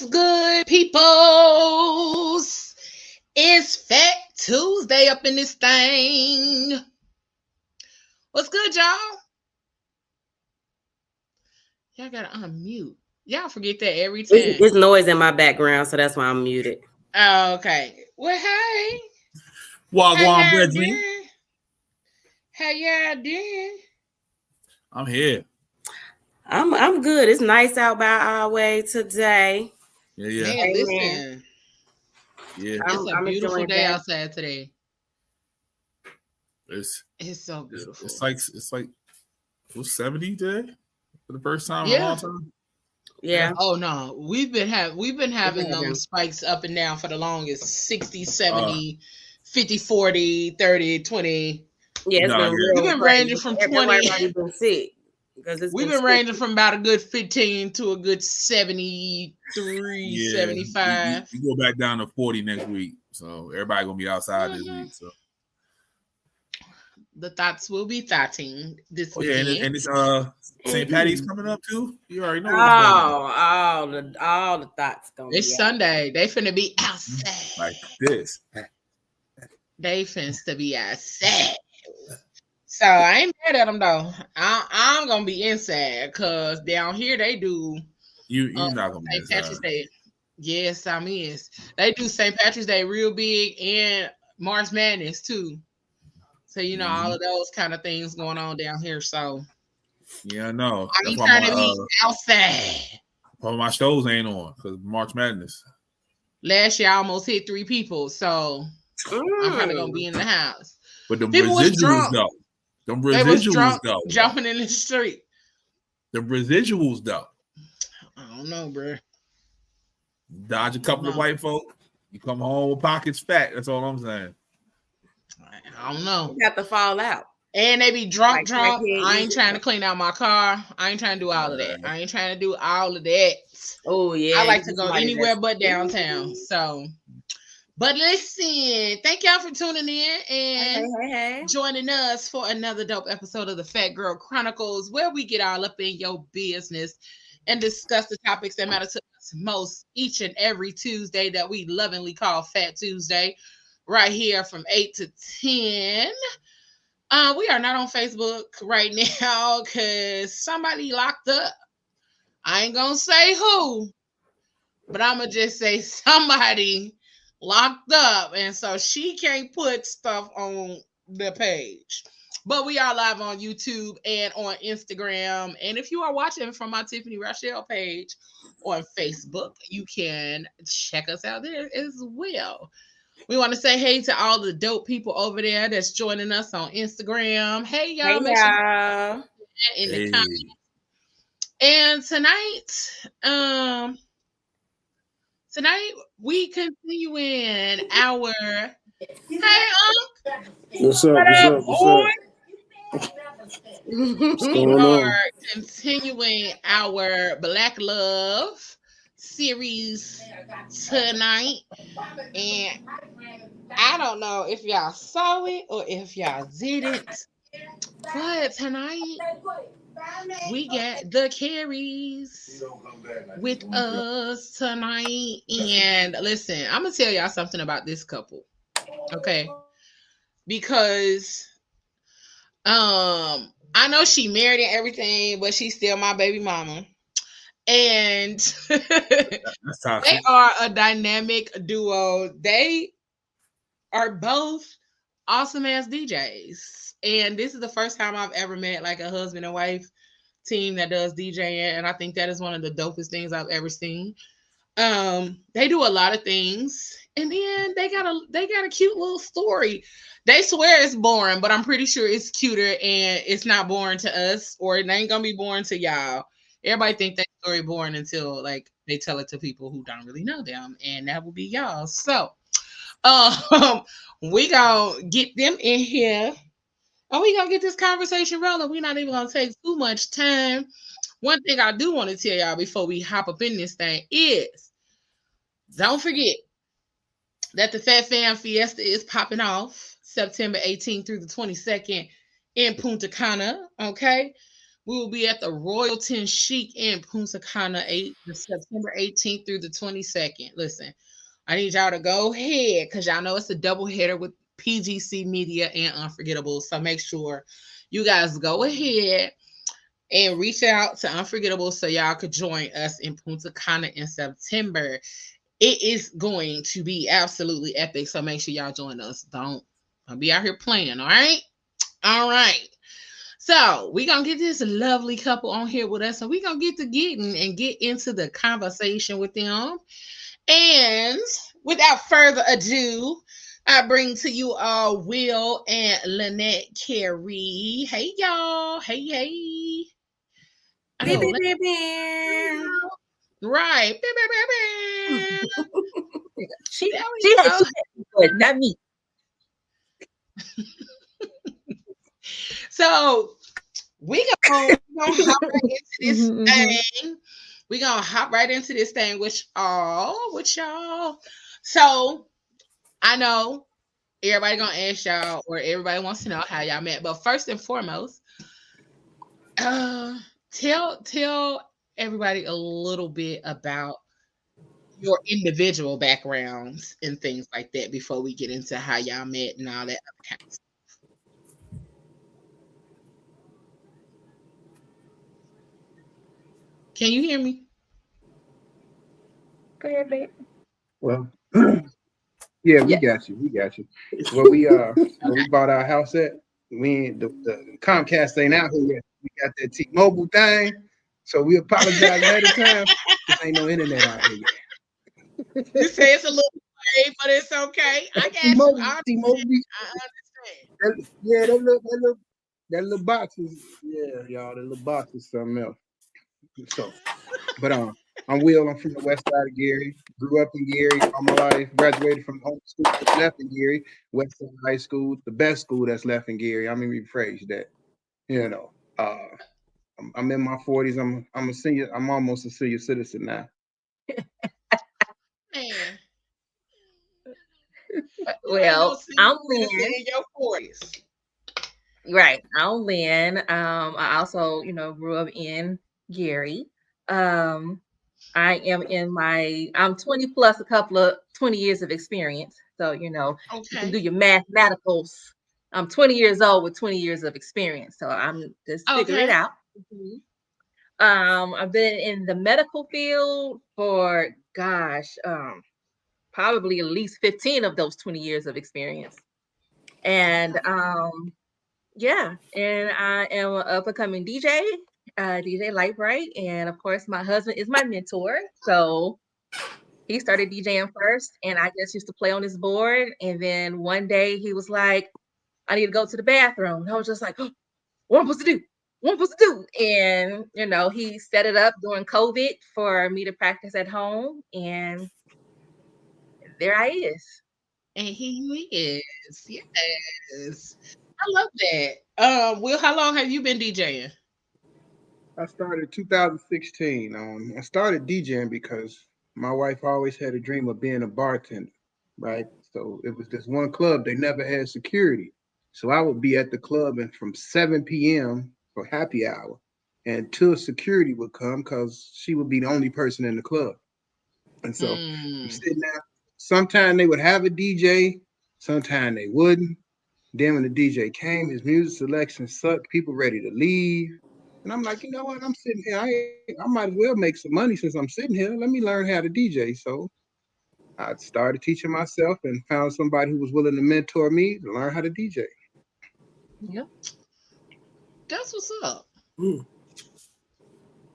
What's good, peoples? It's Fat Tuesday up in this thing. What's good, y'all? Y'all gotta unmute. Y'all forget that every time. There's noise in my background, so that's why I'm muted. Oh, okay. Well, hey. Wagwan brethren. How y'all doing? I'm here. I'm good. It's nice out by our way today. Yeah. Man, listen. Yeah. It's a beautiful day outside today. It's so beautiful. It's like it was 70 today for the first time in a long time. Yeah. Oh no, we've been having them spikes up and down for the longest. 60, 70, 50, 40, 30, 20. Yeah, it's been real. We've been ranging from 20. Everybody's been sick. We've been ranging from about a good 15 to a good 73, 75. We go back down to 40 next week. So everybody gonna be outside this week. So the thoughts will be thoughting this weekend. And it's St. Patty's coming up too. You already know all the thoughts gonna be Sunday. They finna be outside. Like this. They finna be outside. So I ain't mad at them though. I'm gonna be inside because down here they do. You're not gonna be St. Patrick's Day. Yes, I mean they do St. Patrick's Day real big and March Madness too. So all of those kind of things going on down here. So yeah, I know. I ain't trying to be outside. Well, my shows ain't on because March Madness. Last year I almost hit 3 people, so I'm probably gonna be in the house. But the residuals though. The residuals though. Jumping in the street. The residuals though. I don't know, bro. Dodge a couple of white folk. You come home with pockets fat. That's all I'm saying. I don't know. You have to fall out. And they be drunk. I ain't trying to clean out my car. I ain't trying to do all of that. I ain't trying to do all of that. Oh, yeah. I like to go anywhere but downtown. So, but listen, thank y'all for tuning in and joining us for another dope episode of the Fat Girl Chronicles, where we get all up in your business and discuss the topics that matter to us most each and every Tuesday that we lovingly call Fat Tuesday, right here from 8 to 10. We are not on Facebook right now because somebody locked up. I ain't gonna say who, but I'm gonna just say somebody locked up, and so she can't put stuff on the page. But we are live on YouTube and on Instagram. And if you are watching from my Tiffany Rochelle page on Facebook, you can check us out there as well. We want to say hey to all the dope people over there that's joining us on Instagram. Hey, y'all. Make sure in the comments. And tonight we continuing our What's up? We are continuing our Black Love series tonight, and I don't know if y'all saw it or if y'all didn't, but tonight we got the Careys with us tonight. And listen, I'm gonna tell y'all something about this couple, okay? Because I know she married and everything, but she's still my baby mama. And they are a dynamic duo. They are both awesome ass DJs. And this is the first time I've ever met like a husband and wife team that does DJing. And I think that is one of the dopest things I've ever seen. They do a lot of things. And then they got a cute little story. They swear it's boring, but I'm pretty sure it's cuter and it's not boring to us, or it ain't gonna be boring to y'all. Everybody think that story boring until like they tell it to people who don't really know them, and that will be y'all. So, we gonna get them in here, and we gonna get this conversation rolling. We're not even gonna take too much time. One thing I do want to tell y'all before we hop up in this thing is, don't forget that the Fat Fam Fiesta is popping off September 18th through the 22nd in Punta Cana. Okay. We will be at the Royalton Chic in Punta Cana, September 18th through the 22nd. Listen, I need y'all to go ahead because y'all know it's a double header with PGC Media and Unforgettable. So make sure you guys go ahead and reach out to Unforgettable so y'all could join us in Punta Cana in September. It is going to be absolutely epic. So make sure y'all join us. Don't be out here playing, all right? All right. So we're going to get this lovely couple on here with us. And we're going to get to get into the conversation with them. And without further ado, I bring to you all Will and Lynette Carey. Hey, y'all. Hey, hey. Beep, beep, beep, beep. Right. She had good, not me. So we're gonna hop right into this thing. We're gonna hop right into this thing with y'all. So I know everybody gonna ask y'all, or everybody wants to know how y'all met. But first and foremost, tell everybody a little bit about your individual backgrounds and things like that before we get into how y'all met and all that other kind of stuff. Can you hear me? Go ahead, babe. Well, yeah, we got you. We got you. Well, where we bought our house at, the Comcast ain't out here yet. We got that T-Mobile thing, so we apologize ahead of time. There ain't no internet out here yet. You say it's a little late, but it's okay. I got you. I understand. That little box is, y'all. That little box is something else. So, but I'm Will. I'm from the west side of Gary. Grew up in Gary all my life. Graduated from home school that's left in Gary. West Side High School, the best school that's left in Gary. I mean, rephrase that. You know, I'm in my 40s. I'm a senior. I'm almost a senior citizen now. Man. Well, I'm Lynn. In your 40s. Right. I'm Lynn. I also, grew up in Gary. I am I'm 20 plus a couple of 20 years of experience. So, you can do your mathematicals. I'm 20 years old with 20 years of experience. So I'm just figuring it out. I've been in the medical field for, probably at least 15 of those 20 years of experience. And, and I am an up-and-coming DJ. DJ Lightbright, and of course my husband is my mentor, so he started DJing first, and I just used to play on his board. And then one day he was like, I need to go to the bathroom, and I was just like, oh, what am I supposed to do? And he set it up during COVID for me to practice at home, and there I is. And he is. Yes, I love that. Will, how long have you been DJing? I started 2016. I started DJing because my wife always had a dream of being a bartender, right? So it was this one club, they never had security. So I would be at the club and from 7 p.m. for happy hour until security would come because she would be the only person in the club. And so I'm sitting there. Sometimes they would have a DJ, sometimes they wouldn't. Then when the DJ came, his music selection sucked, people ready to leave. And I'm like, you know what? I'm sitting here. I might as well make some money since I'm sitting here. Let me learn how to DJ. So I started teaching myself and found somebody who was willing to mentor me to learn how to DJ. Yep. That's what's up.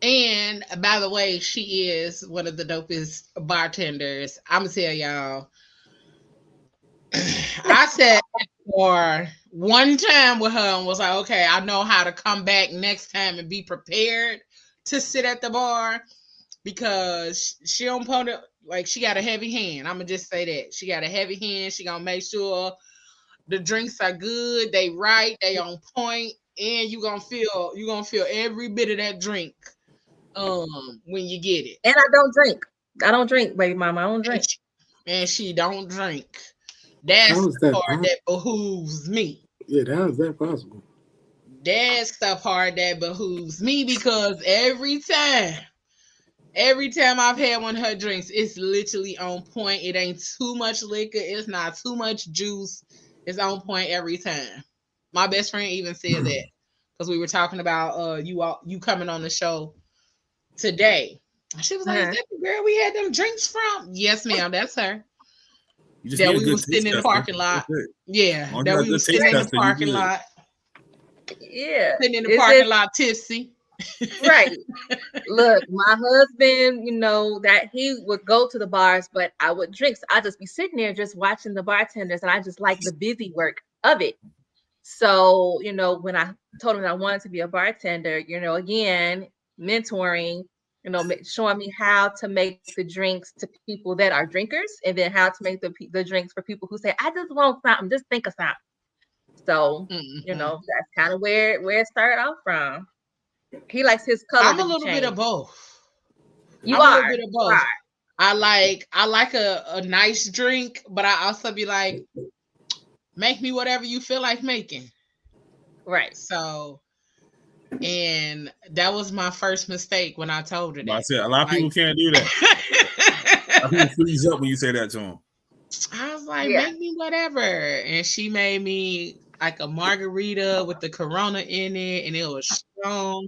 And by the way, she is one of the dopest bartenders. I'm going to tell y'all. I said for one time with her and was like, okay, I know how to come back next time and be prepared to sit at the bar because she don't put it, like she got a heavy hand. I'm gonna just say that. She got a heavy hand. She gonna make sure the drinks are good, they right, they on point, and you gonna feel every bit of that drink when you get it. And I don't drink, baby mama. I don't drink. And she don't drink. That's the part that behooves me. Yeah, how is that possible? dad stuff hard that behooves me because every time I've had one of her drinks, it's literally on point. It ain't too much liquor. It's not too much juice. It's on point every time. My best friend even said that because we were talking about you coming on the show today. She was like, "Is that the girl we had them drinks from?" Yes, ma'am. That's her. That we were sitting in the parking lot. Yeah, that we were sitting in the parking lot. Yeah, sitting in the parking lot tipsy. Right. Look, my husband, that he would go to the bars, but I would drink. So I just be sitting there just watching the bartenders, and I just like the busy work of it. So, when I told him I wanted to be a bartender, again, mentoring, showing me how to make the drinks to people that are drinkers, and then how to make the drinks for people who say, I just want something, just think of something. So, that's kind of where it started off from. He likes his color. I'm a little bit of both. I'm a little bit of both. I like a nice drink, but I also be like, make me whatever you feel like making. Right. So, and that was my first mistake when I told her that. I said a lot of people can't do that. A lot of people freeze up when you say that to them. I was like, make me whatever. And she made me like a margarita with the Corona in it, and it was strong.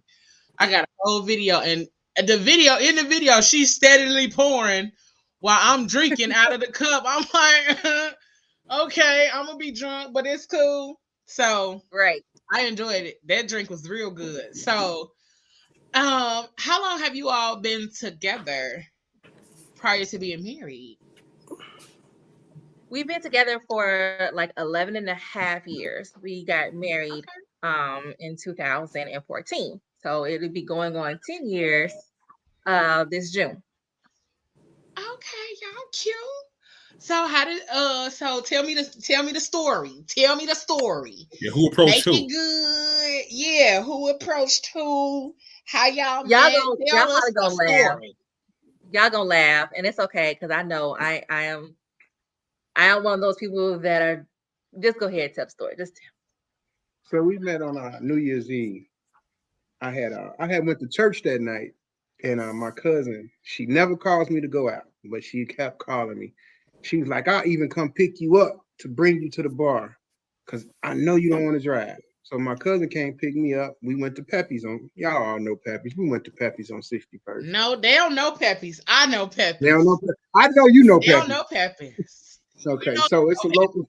I got a whole video, and in the video, she's steadily pouring while I'm drinking out of the cup. I'm like, okay, I'm gonna be drunk, but it's cool. So right, I enjoyed it. That drink was real good. So, how long have you all been together prior to being married? We've been together for like 11 and a half years. We got married in 2014. So it'll be going on 10 years this June. Okay, y'all cute. So how did so tell me the story. Tell me the story. Yeah, who approached who? Make it good. Yeah, who approached who? How y'all met? Y'all probably gonna laugh. Y'all gonna laugh, and it's okay because I know I am one of those people that are just go ahead and tell the story. Just tell. So we met on New Year's Eve. I had went to church that night, and my cousin, she never calls me to go out, but she kept calling me. She was like, I'll even come pick you up to bring you to the bar because I know you don't want to drive. So my cousin came pick me up. We went to Pepe's y'all all know Pepe's. We went to Pepe's on 61st. No, they don't know Pepe's. I know Pepe's. They don't know Pepe's. I know you know Pepe's. They don't know Pepe's. Okay, so it's a local.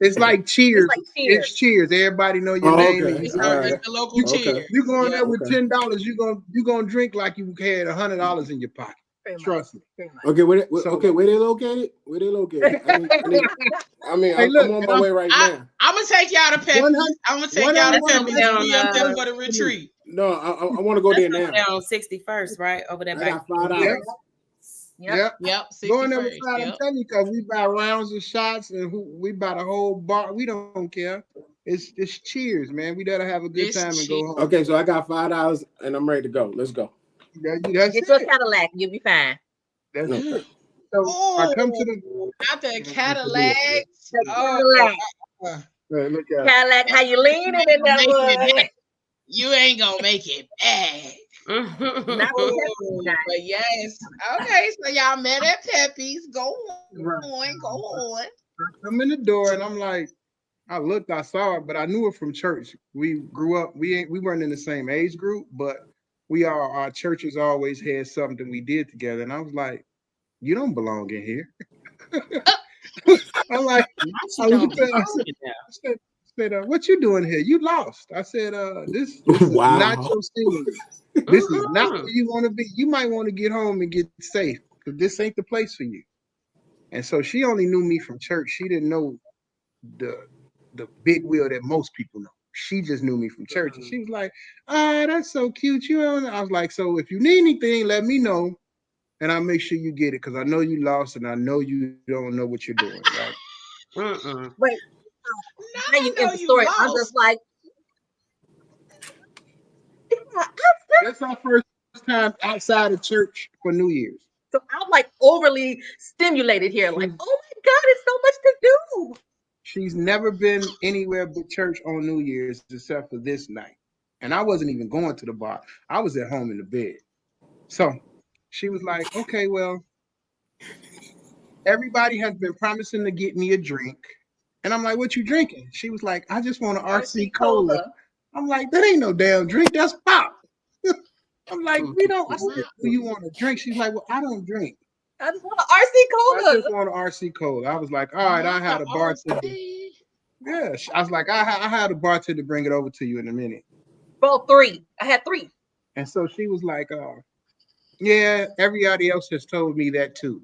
It's like Cheers. It's Cheers. Everybody know your name. Okay. It's the local Cheers. You going there with $10, you gonna drink like you had $100 in your pocket. Trust me. Okay, where they located? Where they located? I mean, hey, look, I'm on my way right now. I'm gonna take y'all to Pepe's. I'm gonna take y'all to Pepe's for the retreat. No, I want to go there now. On 61st, right over there. I got $5. Yep. Going there with $5. I'm telling you, because we buy rounds of shots and we buy the whole bar. We don't care. It's Cheers, man. We gotta have a good time and go home. Okay, so I got $5 and I'm ready to go. Let's go. Get your Cadillac, you'll be fine. That's it. So I come to not the Cadillac. Look at Cadillac, how you leaning in that one? You ain't gonna make it back. But yes. Okay, so y'all met at Pepe's. Go on. I'm in the door and I'm like, I saw it, but I knew it from church. We grew up, we weren't in the same age group, but our churches always had something we did together. And I was like, you don't belong in here. I'm like, I said, what you doing here? You lost. I said, this is not your scene. This is not where you want to be. You might want to get home and get safe because this ain't the place for you. And so she only knew me from church. She didn't know the big wheel that most people know. She just knew me from church. And she was like, that's so cute. I was like, so if you need anything, let me know. And I'll make sure you get it because I know you lost and I know you don't know what you're doing. Right? Wait. Now you in the story. I'm just like, that's our first time outside of church for New Year's. So I'm like overly stimulated here. Like, oh my God, it's so much to do. She's never been anywhere but church on New Year's except for this night. and I wasn't even going to the bar. I was at home in the bed. So she was like, okay, well, everybody has been promising to get me a drink. And I'm like, what you drinking? She was like, I just want an RC Cola. I'm like, that ain't no damn drink. That's pop. I'm like, we don't. I said, do you want a drink? She's like, well, I don't drink. I just want an RC Cola. I just want an RC Cola. I was like, all right, I had a bartender. Yeah, I was like, I had a bartender bring it over to you in a minute. Bro, 3. I had 3. And so she was like, yeah, everybody else has told me that too.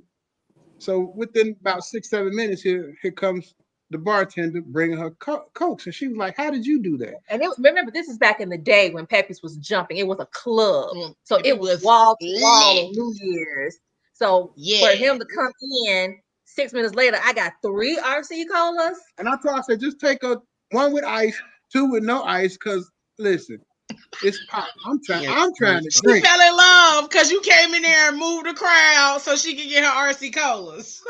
So within about 6-7 minutes, here comes the bartender bringing her Cokes. And she was like, how did you do that? And remember, this is back in the day when Pepe's was jumping. It was a club. So it was wall to wall on New Year's. So for him to come in 6 minutes later, I got 3 RC Colas. And I told her, I said, just take one with ice, 2 with no ice, because listen, it's pop. I'm trying to drink. She fell in love because you came in there and moved the crowd so she could get her RC Colas.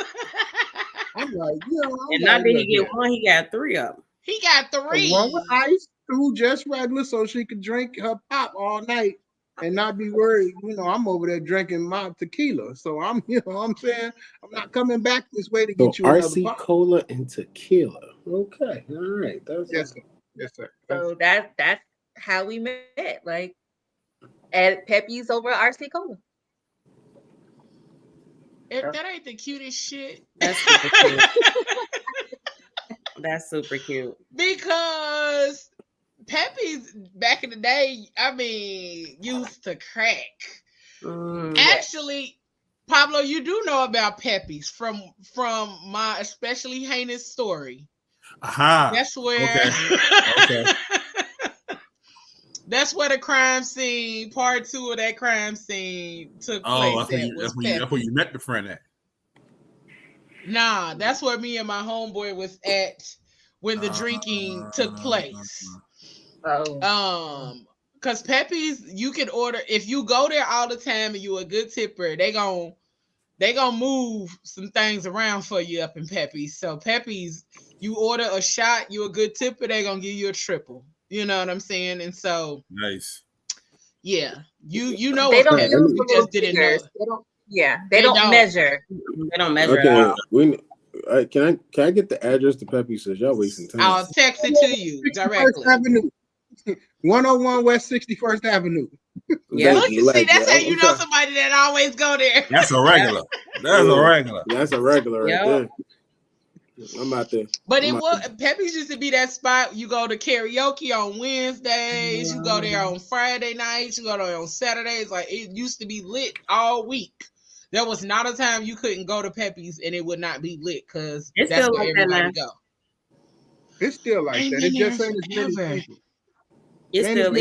I'm like, and not did he get 1, he got 3 of them. He got 3. 1 with ice, 2 just regular, so she could drink her pop all night and not be worried. I'm over there drinking my tequila. So I'm I'm saying, I'm not coming back this way to get you RC Cola and tequila. Okay. All right. Yes, sir. Yes, sir. So that's how we met, like at Pepe's over RC Cola. That ain't the cutest shit. That's super cute. That's super cute. Because Pepe's back in the day, used to crack. Actually, Pablo, you do know about Pepe's from my especially heinous story. Aha. That's where Okay. that's where the crime scene, part 2 of that crime scene took place. That's where you met the friend at. Nah, that's where me and my homeboy was at when the drinking took place. Because Pepe's, you can order, if you go there all the time and you a good tipper, they gonna move some things around for you up in Pepe's. So Pepe's, you order a shot, you a good tipper, they gonna give you a triple. You know what I'm saying? And so nice. Yeah, you know they don't use the just didn't know. They don't measure. They don't measure. Okay, can I get the address to Pepe's? Says y'all wasting time. I'll text it to you directly. Avenue. 101 West 61st Avenue. Yeah, look, you see, that's how you know somebody that always go there. That's a regular. That's a regular. That's a regular right there. I'm out there. But Pepe's used to be that spot. You go to karaoke on Wednesdays. You go there on Friday nights. You go there on Saturdays. Like, it used to be lit all week. There was not a time you couldn't go to Pepe's and it would not be lit because that's where everybody go. It's still like that. It just ain't as many people. It's still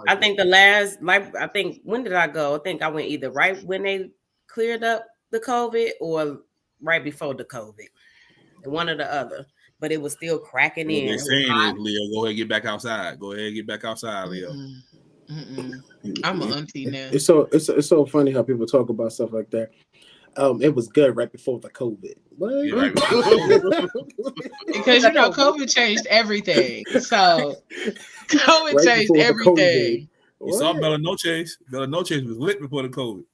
I think when did I go? I think I went either right when they cleared up the COVID or right before the COVID. One or the other, but it was still cracking in. They're saying is, Leo, go ahead and get back outside. Go ahead and get back outside, Leo. I'm an auntie now. It's so funny how people talk about stuff like that. It was good right before the COVID. Because COVID changed everything. So COVID changed everything. You saw Bella Noche's. Bella Noche's was lit before the COVID.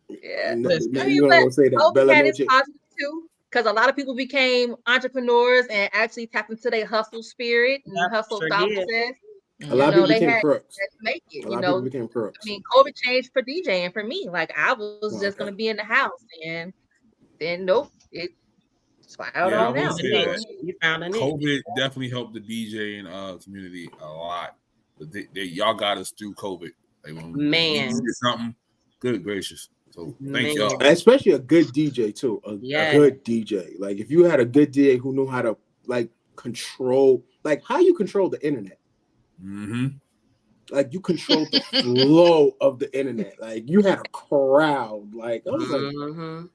Yeah, you don't say that. Bella Noche positive too. Because a lot of people became entrepreneurs and actually tapped into their hustle spirit and hustle thought process. A lot of people became crooks. Make it, a lot of people became crooks. COVID changed for DJing for me. Like, I was just going to be in the house, and then nope, it spiraled on out. You found a COVID definitely helped the DJing community a lot. Y'all got us through COVID. Like, when we did something, good gracious. So thank y'all. Especially a good DJ too. A good DJ. Like, if you had a good DJ who knew how to control, how you control the internet. Mm-hmm. Like, you control the flow of the internet. Like, you had a crowd. Like, I was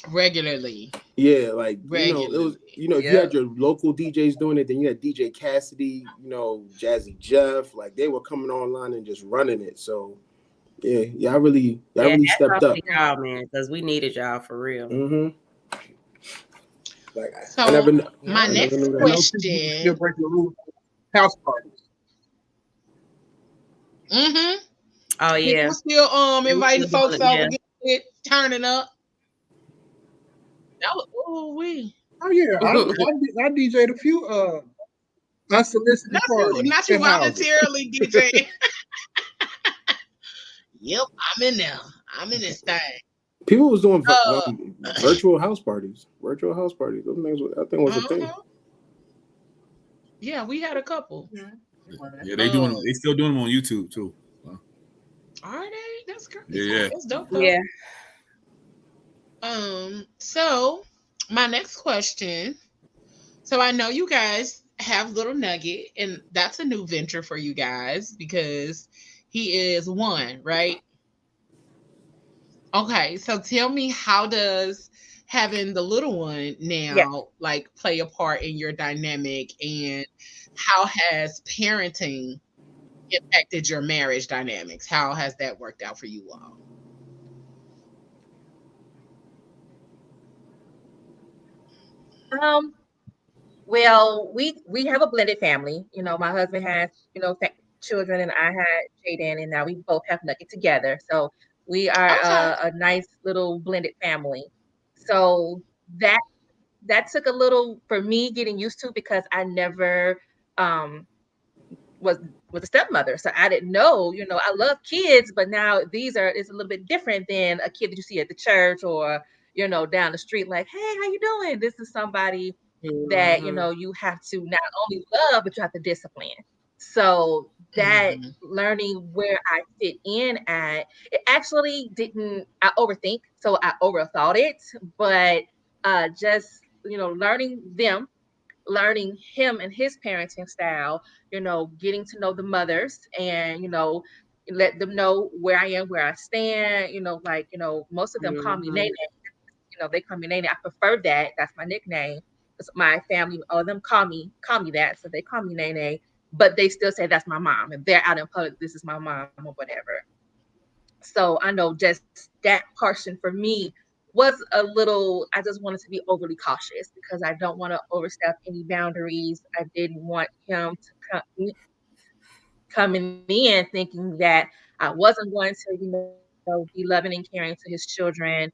regularly. Yeah, like regularly. It was. You had your local DJs doing it. Then you had DJ Cassidy. Jazzy Jeff. Like, they were coming online and just running it. So. Yeah, y'all really stepped up, y'all, man, because we needed y'all for real. Mm-hmm. My next question: house parties. Mm-hmm. Oh yeah. He was still inviting folks over, it turning up. That was we. Oh yeah, I DJ'd a few unsolicited parties. Not you voluntarily DJ. Yep, I'm in there. I'm in this thing. People was doing virtual house parties. Virtual house parties. Those things, I think, was a thing. Yeah, we had a couple. Yeah, they doing. They still doing them on YouTube too. Are they? That's great. Yeah, that's dope. Yeah. So my next question. So I know you guys have Little Nugget, and that's a new venture for you guys because he is 1, right? Okay, so tell me, how does having the little one now like play a part in your dynamic, and how has parenting impacted your marriage dynamics? How has that worked out for you all? Well, we have a blended family. You know, my husband has, you know, children, and I had Jaden, and now we both have Nugget together. So we are a nice little blended family. So that took a little for me getting used to, because I never was a stepmother. So I didn't know, you know, I love kids, but now it's a little bit different than a kid that you see at the church or, you know, down the street, like, hey, how you doing? This is somebody that, you know, you have to not only love, but you have to discipline. So that learning where I fit in at, it actually didn't, I overthink. So I overthought it, but just, you know, learning him and his parenting style, you know, getting to know the mothers, and, you know, let them know where I am, where I stand, you know, like, you know, most of them call me Nene. You know, they call me Nene. I prefer that. That's my nickname. My family, all of them call me that. So they call me Nene, but they still say that's my mom. And they're out in public, this is my mom or whatever. So I know just that portion for me was a little, I just wanted to be overly cautious because I don't want to overstep any boundaries. I didn't want him to coming in thinking that I wasn't going to, you know, be loving and caring to his children,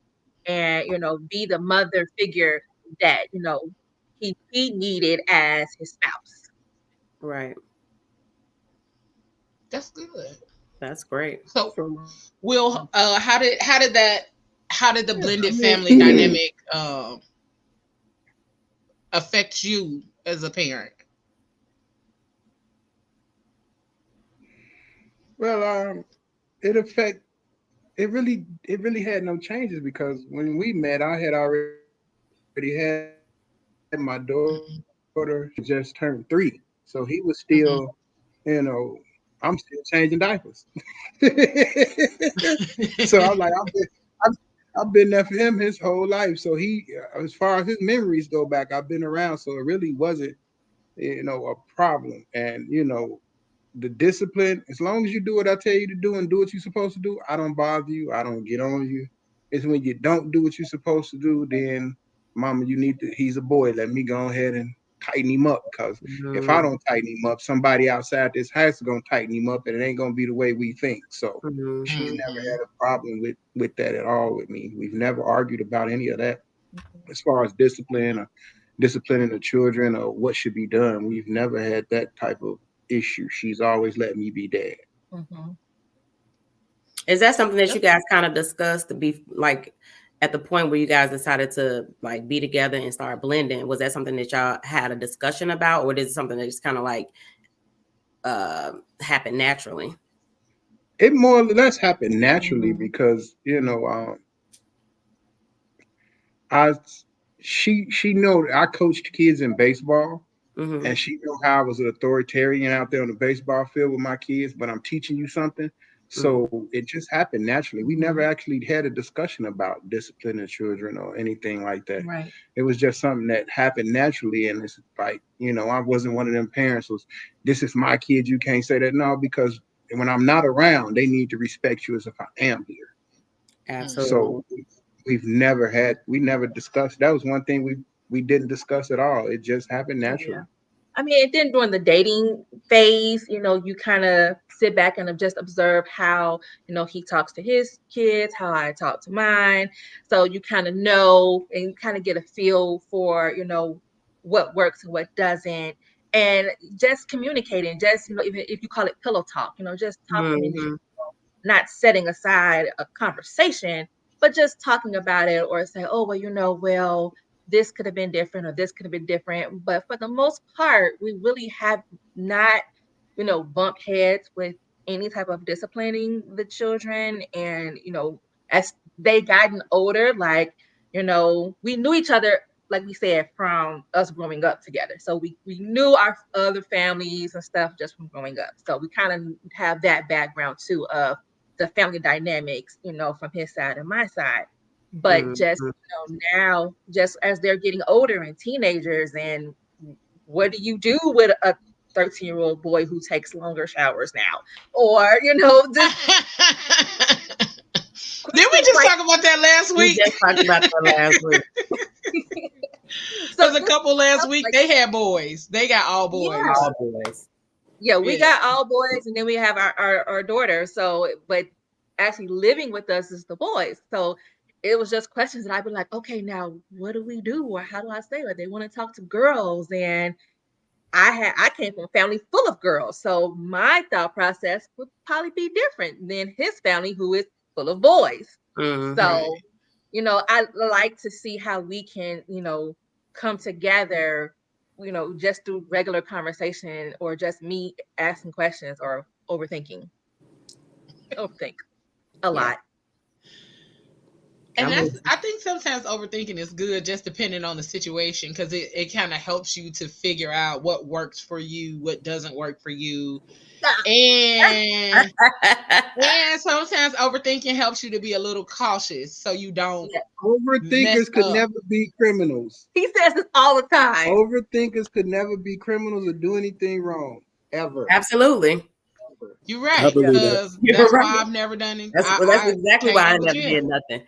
and, you know, be the mother figure that, you know, he needed as his spouse. Right. That's good. That's great. So, Will, how did the blended family dynamic affect you as a parent? Well, it really had no changes, because when we met, I had already had my daughter just turned 3, so he was still, you know, I'm still changing diapers. So I'm like, I've been there for him his whole life. So he, as far as his memories go back, I've been around. So it really wasn't, you know, a problem. And, you know, the discipline, as long as you do what I tell you to do and do what you're supposed to do, I don't bother you. I don't get on you. It's when you don't do what you're supposed to do, then, mama, he's a boy. Let me go ahead and tighten him up. Because if I don't tighten him up, somebody outside this house is going to tighten him up, and it ain't going to be the way we think. So she's never had a problem with that at all with me. We've never argued about any of that. As far as discipline or disciplining the children or what should be done, we've never had that type of issue. She's always let me be dad. Is that something that you guys kind of discussed to be like at the point where you guys decided to like be together and start blending? Was that something that y'all had a discussion about, or is it something that just kind of like happened naturally? It more or less happened naturally because, you know, she know I coached kids in baseball. And she know how I was an authoritarian out there on the baseball field with my kids, but I'm teaching you something. So it just happened naturally. We never actually had a discussion about disciplining children or anything like that. Right. It was just something that happened naturally. And it's like, you know, I wasn't one of them parents who's, this is my kid, you can't say that. No, because when I'm not around, they need to respect you as if I am here. Absolutely. So we never discussed. That was one thing we didn't discuss at all. It just happened naturally. Yeah. I mean, and then during the dating phase, you know, you kind of sit back and just observe how, he talks to his kids, how I talk to mine. So you kind of know and kind of get a feel for, what works and what doesn't. And just communicating, just, even if you call it pillow talk, just talking in general, not setting aside a conversation, but just talking about it, or say, oh, well, this could have been different, or this could have been different. But for the most part, we really have not, bumped heads with any type of disciplining the children. And, as they gotten older, like, we knew each other, like we said, from us growing up together. So we knew our other families and stuff just from growing up. So we kind of have that background too of the family dynamics, from his side and my side. But just, now, just as they're getting older and teenagers, and what do you do with a 13-year-old boy who takes longer showers now? Or, just did we just talk about that last week? We just talked about that last week. So a couple last week, they had boys. They got all boys. Yeah. All boys. Yeah, we got all boys, and then we have our daughter. So, but actually living with us is the boys. So it was just questions that I'd be like, okay, now what do we do? Or how do I say it? They want to talk to girls. And I came from a family full of girls. So my thought process would probably be different than his family, who is full of boys. Mm-hmm. So, I like to see how we can, come together, just through regular conversation, or just me asking questions or overthinking. Overthink a lot. And I think sometimes overthinking is good, just depending on the situation, because it kind of helps you to figure out what works for you, what doesn't work for you. And sometimes overthinking helps you to be a little cautious, so you don't. Overthinkers could never be criminals. He says this all the time. Overthinkers could never be criminals or do anything wrong, ever. Absolutely. You're right. Because that's why I've never done it. That's exactly why I never did nothing.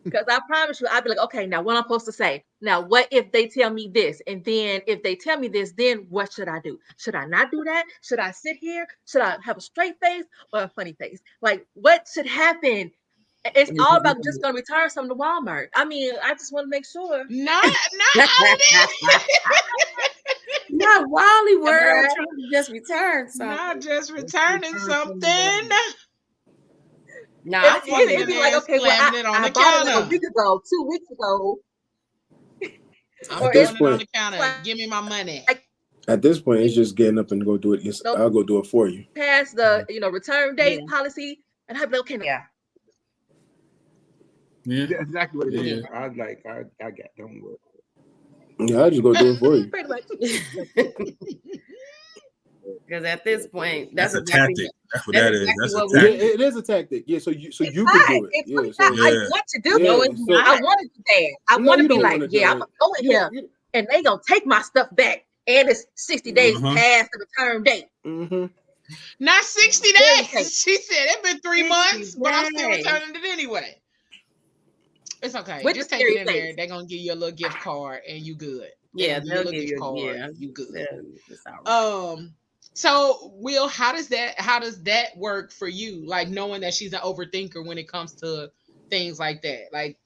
Because I promise you, I'd be like, okay, now what I'm supposed to say? Now, what if they tell me this? And then if they tell me this, then what should I do? Should I not do that? Should I sit here? Should I have a straight face or a funny face? Like, what should happen? It's all about just going to return something to Walmart. I mean, I just want to make sure. Not Wally World trying to just return something. Not just returning something. No, it'd be like, okay, well, I bought it a week ago, 2 weeks ago. I'm putting it on the counter. Give me my money. At this point, it's just getting up and go do it. I'll go do it for you. Pass the return date policy, and I'd be like, okay, yeah, that's exactly what it is. I got, don't worry. Yeah, I'll just go do it for you. Pretty much. Because at this point, that's a tactic. That's what that is. That's a tactic. It is a tactic. Yeah, so you can do it. It's I want to do it. I want to do that. I want to be like, I'm gonna go in here, and they gonna take my stuff back, and it's 60 days past the return date. Not 60 days. She said it's been 3 months, but I'm still returning it anyway. It's okay. Just take it in there. They're gonna give you a little gift card, and you good. Yeah, they'll give you a gift card. You good. So Will, how does that work for you? Like, knowing that she's an overthinker when it comes to things like that. Like,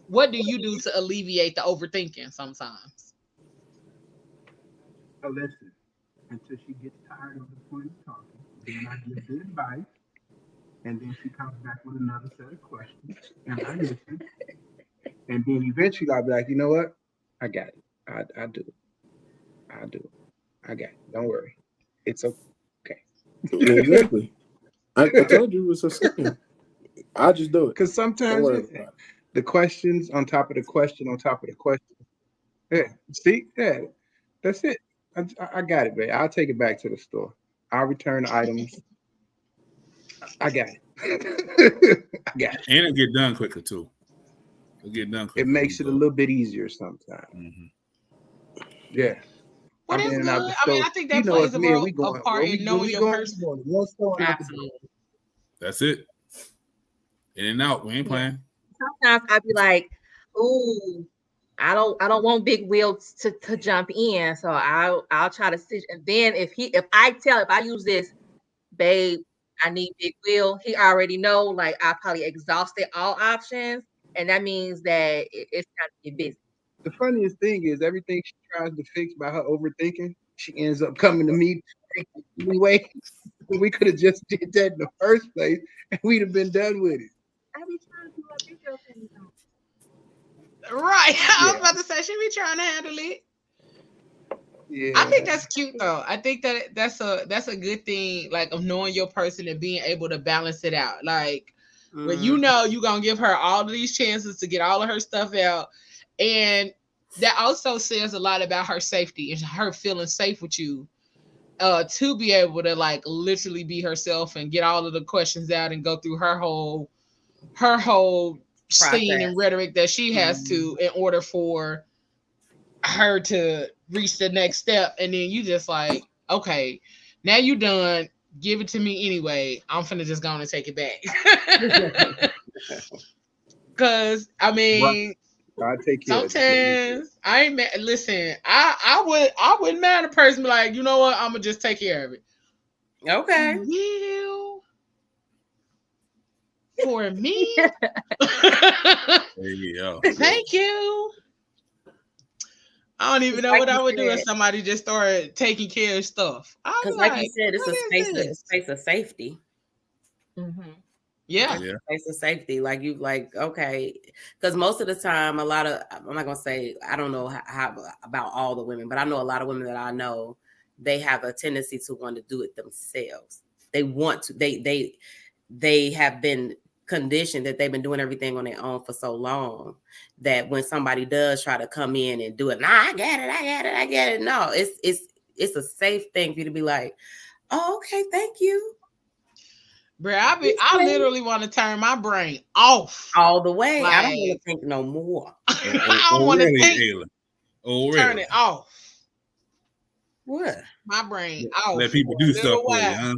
what do you do to alleviate the overthinking sometimes? I listen until she gets tired of the point of talking. Then I give the advice, and then she comes back with another set of questions, and I listen. And then eventually I'll be like, you know what? I got it. I do it. I got it. Don't worry. It's okay. Exactly. I told you it was a second. I'll just do it. Because sometimes the questions on top of the question on top of the question. Yeah. See? Yeah. That's it. I got it, babe. I'll take it back to the store. I'll return the items. I got it. I got it. And it get done quicker too. It makes it a little bit easier sometimes. Mm-hmm. Yeah. Well, that's good. I mean, I think that plays a part in knowing your person. Absolutely. That's it. In and out. We ain't playing. Sometimes I'd be like, ooh, I don't want Big Will to jump in. So I'll try to sit. And then if I use this, babe, I need Big Will, he already know, like, I probably exhausted all options. And that means that it's time to get busy. The funniest thing is everything she tries to fix by her overthinking, she ends up coming to me anyway. We could have just did that in the first place and we'd have been done with it. I be trying to do a big girl thing. Right. I was about to say she be trying to handle it. Yeah. I think that's cute though. I think that's a good thing, like, of knowing your person and being able to balance it out. Like, when you know you're gonna give her all of these chances to get all of her stuff out. And that also says a lot about her safety and her feeling safe with you. To be able to, like, literally be herself and get all of the questions out and go through her whole scene and rhetoric that she has to, in order for her to reach the next step. And then you just like, okay, now you done, give it to me anyway. I'm finna just go and take it back. Cause I mean, I take care sometimes I ain't mad. Listen, I wouldn't mind a person be like, you know what, I'm gonna just take care of it. Okay. Will, for me. Thank you. I don't even know what I would do if somebody just started taking care of stuff. Because, like you said, it's a space of safety. Mm-hmm. Yeah. Space of safety. Like, you, like, okay. Because most of the time, I'm not gonna say, I don't know how about all the women, but I know a lot of women that I know, they have a tendency to want to do it themselves. They want to. They have been conditioned that they've been doing everything on their own for so long that when somebody does try to come in and do it, I get it. No, it's a safe thing for you to be like, oh, okay, thank you. Bro, I literally want to turn my brain off all the way. Like, I don't want to think no more. I don't want to think. Turn it off. What? My brain off. Let people do stuff for you, huh?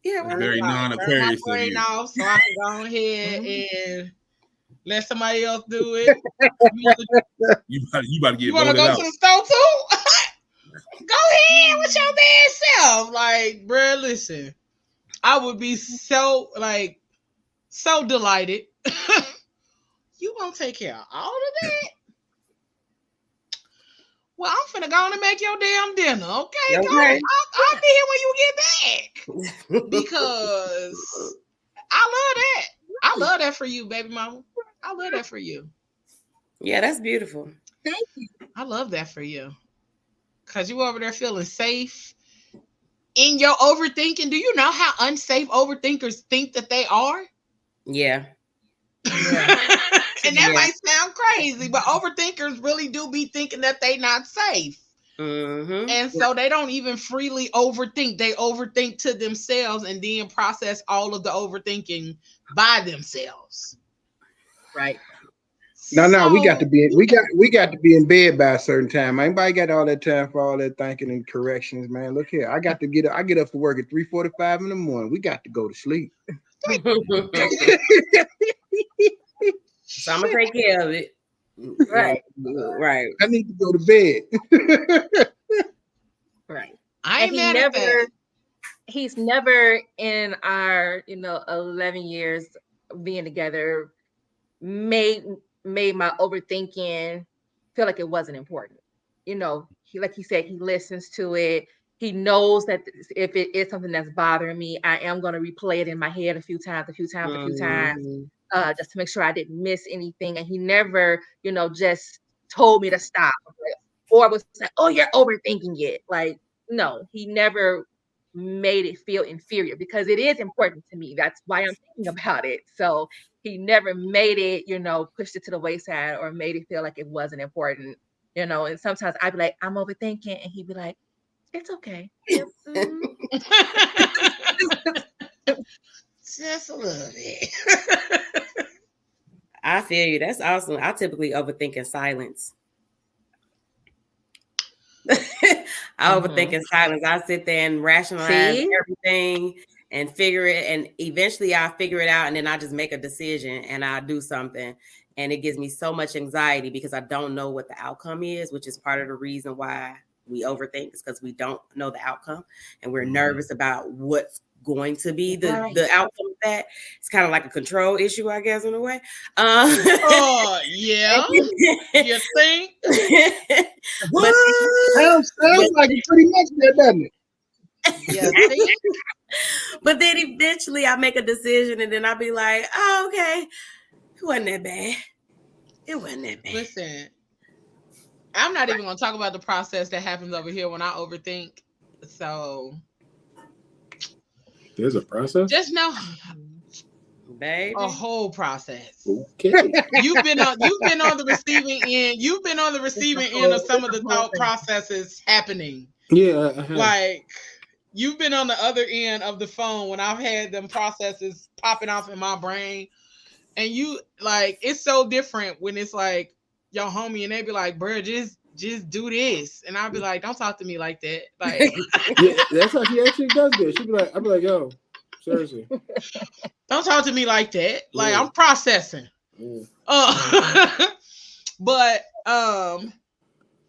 Yeah, very non-Aquarius. Turn my brain off so I can go ahead and let somebody else do it. You about to get. You want to go to the store too? Go ahead with your bad self. Like, bro, listen. I would be so delighted. You won't take care of all of that? Well, I'm finna go on and make your damn dinner, okay? I'll be here when you get back. Because I love that. I love that for you, baby mama. I love that for you. Yeah, that's beautiful. Thank you. I love that for you. Because you over there feeling safe. In your overthinking, do you know how unsafe overthinkers think that they are? Yeah. And that might sound crazy, but overthinkers really do be thinking that they not safe. Mm-hmm. And so they don't even freely overthink. They overthink to themselves and then process all of the overthinking by themselves. Right. No, we got to be in bed by a certain time. Anybody got all that time for all that thinking and corrections, man? Look here, I get up for work at 3:45 in the morning. We got to go to sleep. So I'm gonna take care of it. Right. Right. I need to go to bed. Right. I ain't mad at that. He's never in our 11 years being together made my overthinking feel like it wasn't important. He, like he said, he listens to it. He knows that if it is something that's bothering me, I am going to replay it in my head a few times, just to make sure I didn't miss anything. And he never, just told me to stop or was like, oh, you're overthinking it. Like, no, he never made it feel inferior because it is important to me. That's why I'm thinking about it. So he never made it, pushed it to the wayside or made it feel like it wasn't important, and sometimes I'd be like, I'm overthinking. And he'd be like, it's okay. Just a little bit. I feel you. That's awesome. I typically overthink in silence. I overthink in silence. I sit there and rationalize everything and figure it. And eventually I figure it out. And then I just make a decision and I do something. And it gives me so much anxiety because I don't know what the outcome is, which is part of the reason why we overthink, is because we don't know the outcome and we're nervous about what's going to be the outcome of that. It's kind of like a control issue, I guess, in a way. Oh, yeah. You think? What? Sounds like it pretty much that, doesn't it? Yeah. But then eventually I make a decision and then I'll be like, oh, okay. It wasn't that bad. It wasn't that bad. Listen, I'm not even going to talk about the process that happens over here when I overthink. So there's a process? Just know, baby. a whole process. Okay. You've been on the receiving end. You've been on the receiving end of some of the thought processes happening. Yeah. Like, you've been on the other end of the phone when I've had them processes popping off in my brain. And you, like, it's so different when it's like your homie and they be like, bro, just do this. And I'll be like, don't talk to me like that. Like, yeah, that's how she actually does this. She'll be like, I'll be like, yo, seriously. Don't talk to me like that. Like, I'm processing. But now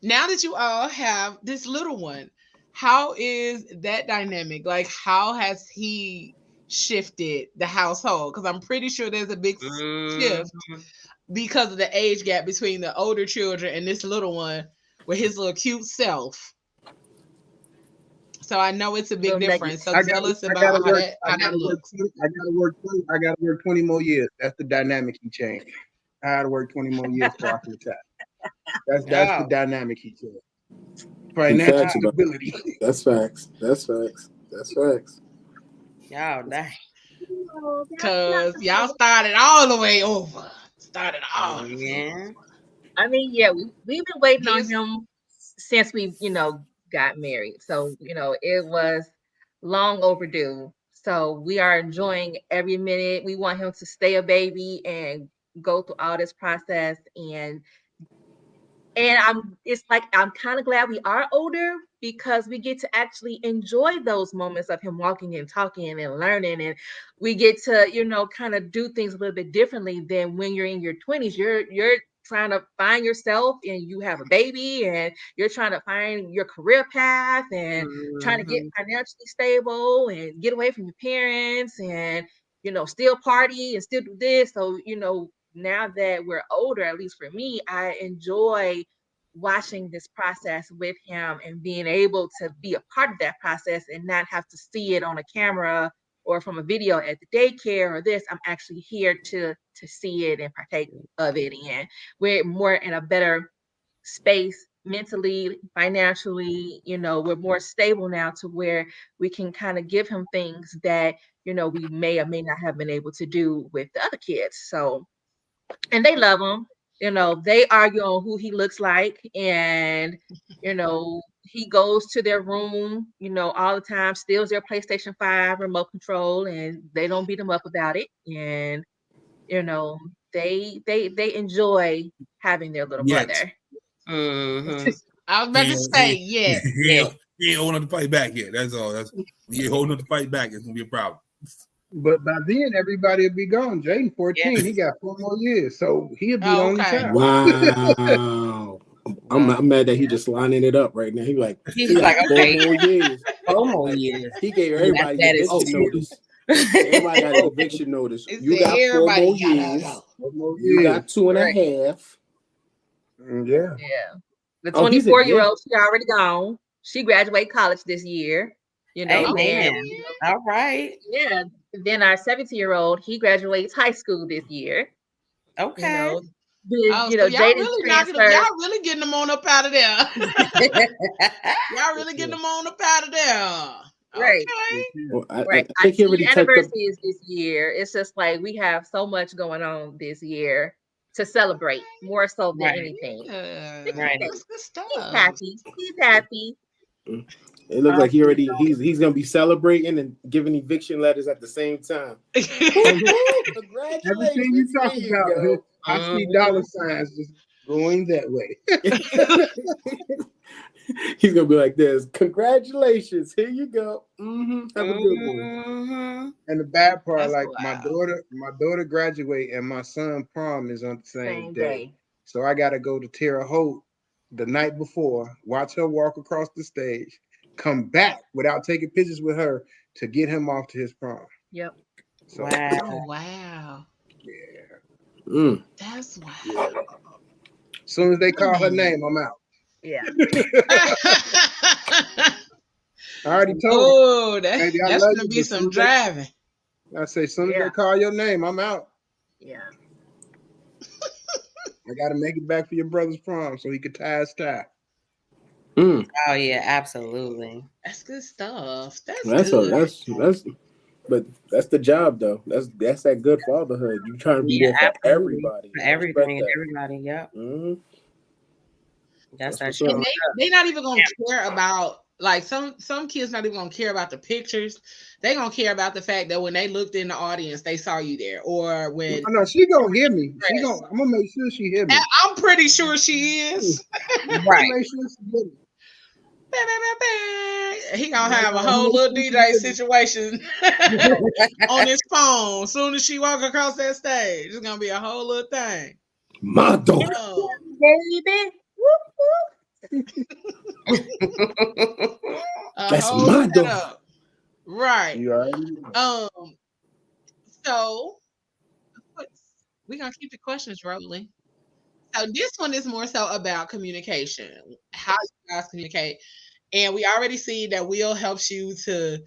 that you all have this little one, how is that dynamic? Like, how has he shifted the household? Because I'm pretty sure there's a big shift because of the age gap between the older children and this little one with his little cute self. So I know it's a big difference. So tell us about how that looks. I gotta work 20 more years. That's the dynamic he changed. I gotta work 20 more years before I can retire. That's the dynamic he changed. Financial stability. That's facts. Y'all dang. Because y'all started all the way over. Yeah. I mean, yeah, we've been waiting on him since we, got married. So, it was long overdue. So we are enjoying every minute. We want him to stay a baby and go through all this process. And it's like, I'm kind of glad we are older because we get to actually enjoy those moments of him walking and talking and learning. And we get to, kind of do things a little bit differently than when you're in your 20s. You're trying to find yourself and you have a baby and you're trying to find your career path and trying to get financially stable and get away from your parents and, still party and still do this. So, now that we're older, at least for me, I enjoy watching this process with him and being able to be a part of that process and not have to see it on a camera or from a video at the daycare or this. I'm actually here to see it and partake of it. And we're more in a better space mentally, financially, we're more stable now to where we can kind of give him things that, we may or may not have been able to do with the other kids. So, and they love him. They argue on who he looks like, and he goes to their room, all the time, steals their PlayStation 5 remote control, and they don't beat him up about it. And they enjoy having their little brother. Mm-hmm. I was about to say, yeah. He ain't holding up to fight back yet. That's all. He ain't holding up to fight back. It's gonna be a problem. But by then, everybody will be gone. Jaden 14, he got 4 more years, so he'll be the only child. Wow. I'm mad that he just lining it up right now. He's like, okay, 4 more years. 4 more years. He gave everybody eviction notice. Everybody got an eviction notice. You got 4 more years. You got 2.5. Yeah. The 24-year-old, she already gone. She graduated college this year. Amen. All right. Yeah. Then our 17-year-old, he graduates high school this year. Okay. Y'all really getting them on up out of there. Y'all really getting them on up out of there. Right. Okay. Well, I think he already anniversary is this year. It's just like we have so much going on this year to celebrate more so than anything. Right. That's good stuff. He's happy. It looks like he's gonna be celebrating and giving eviction letters at the same time. Congratulations! Everything you talk about, I see dollar signs just going that way. He's gonna be like this. Congratulations, here you go. Have a good one. And the bad part, that's like wild. my daughter graduate and my son prom is on the same day. So I gotta go to Terre Haute the night before, watch her walk across the stage, come back without taking pictures with her to get him off to his prom. Yep. So, wow. Yeah. That's wild. Yeah. As soon as they call her name, I'm out. Yeah. I already told her. Oh, that's gonna be some driving. I say, as soon as they call your name, I'm out. Yeah. I gotta make it back for your brother's prom so he could tie his tie. Oh yeah, absolutely. That's good stuff. That's but that's the job though. That's that good fatherhood. You trying to be there for everybody. For everything and everybody, yeah. That's that shit. They not even gonna care about, like, some kids not even gonna care about the pictures. They gonna care about the fact that when they looked in the audience, they saw you there. Or when she gonna hear me. I'm gonna make sure she hear me. I'm pretty sure she is. Right. Make sure she hear me. He gonna have a whole little DJ situation on his phone. As soon as she walk across that stage, it's gonna be a whole little thing. My daughter, baby. That's my daughter. Right. You already know. So we're gonna keep the questions rolling. So this one is more so about communication, how you guys communicate. And we already see that Will helps you to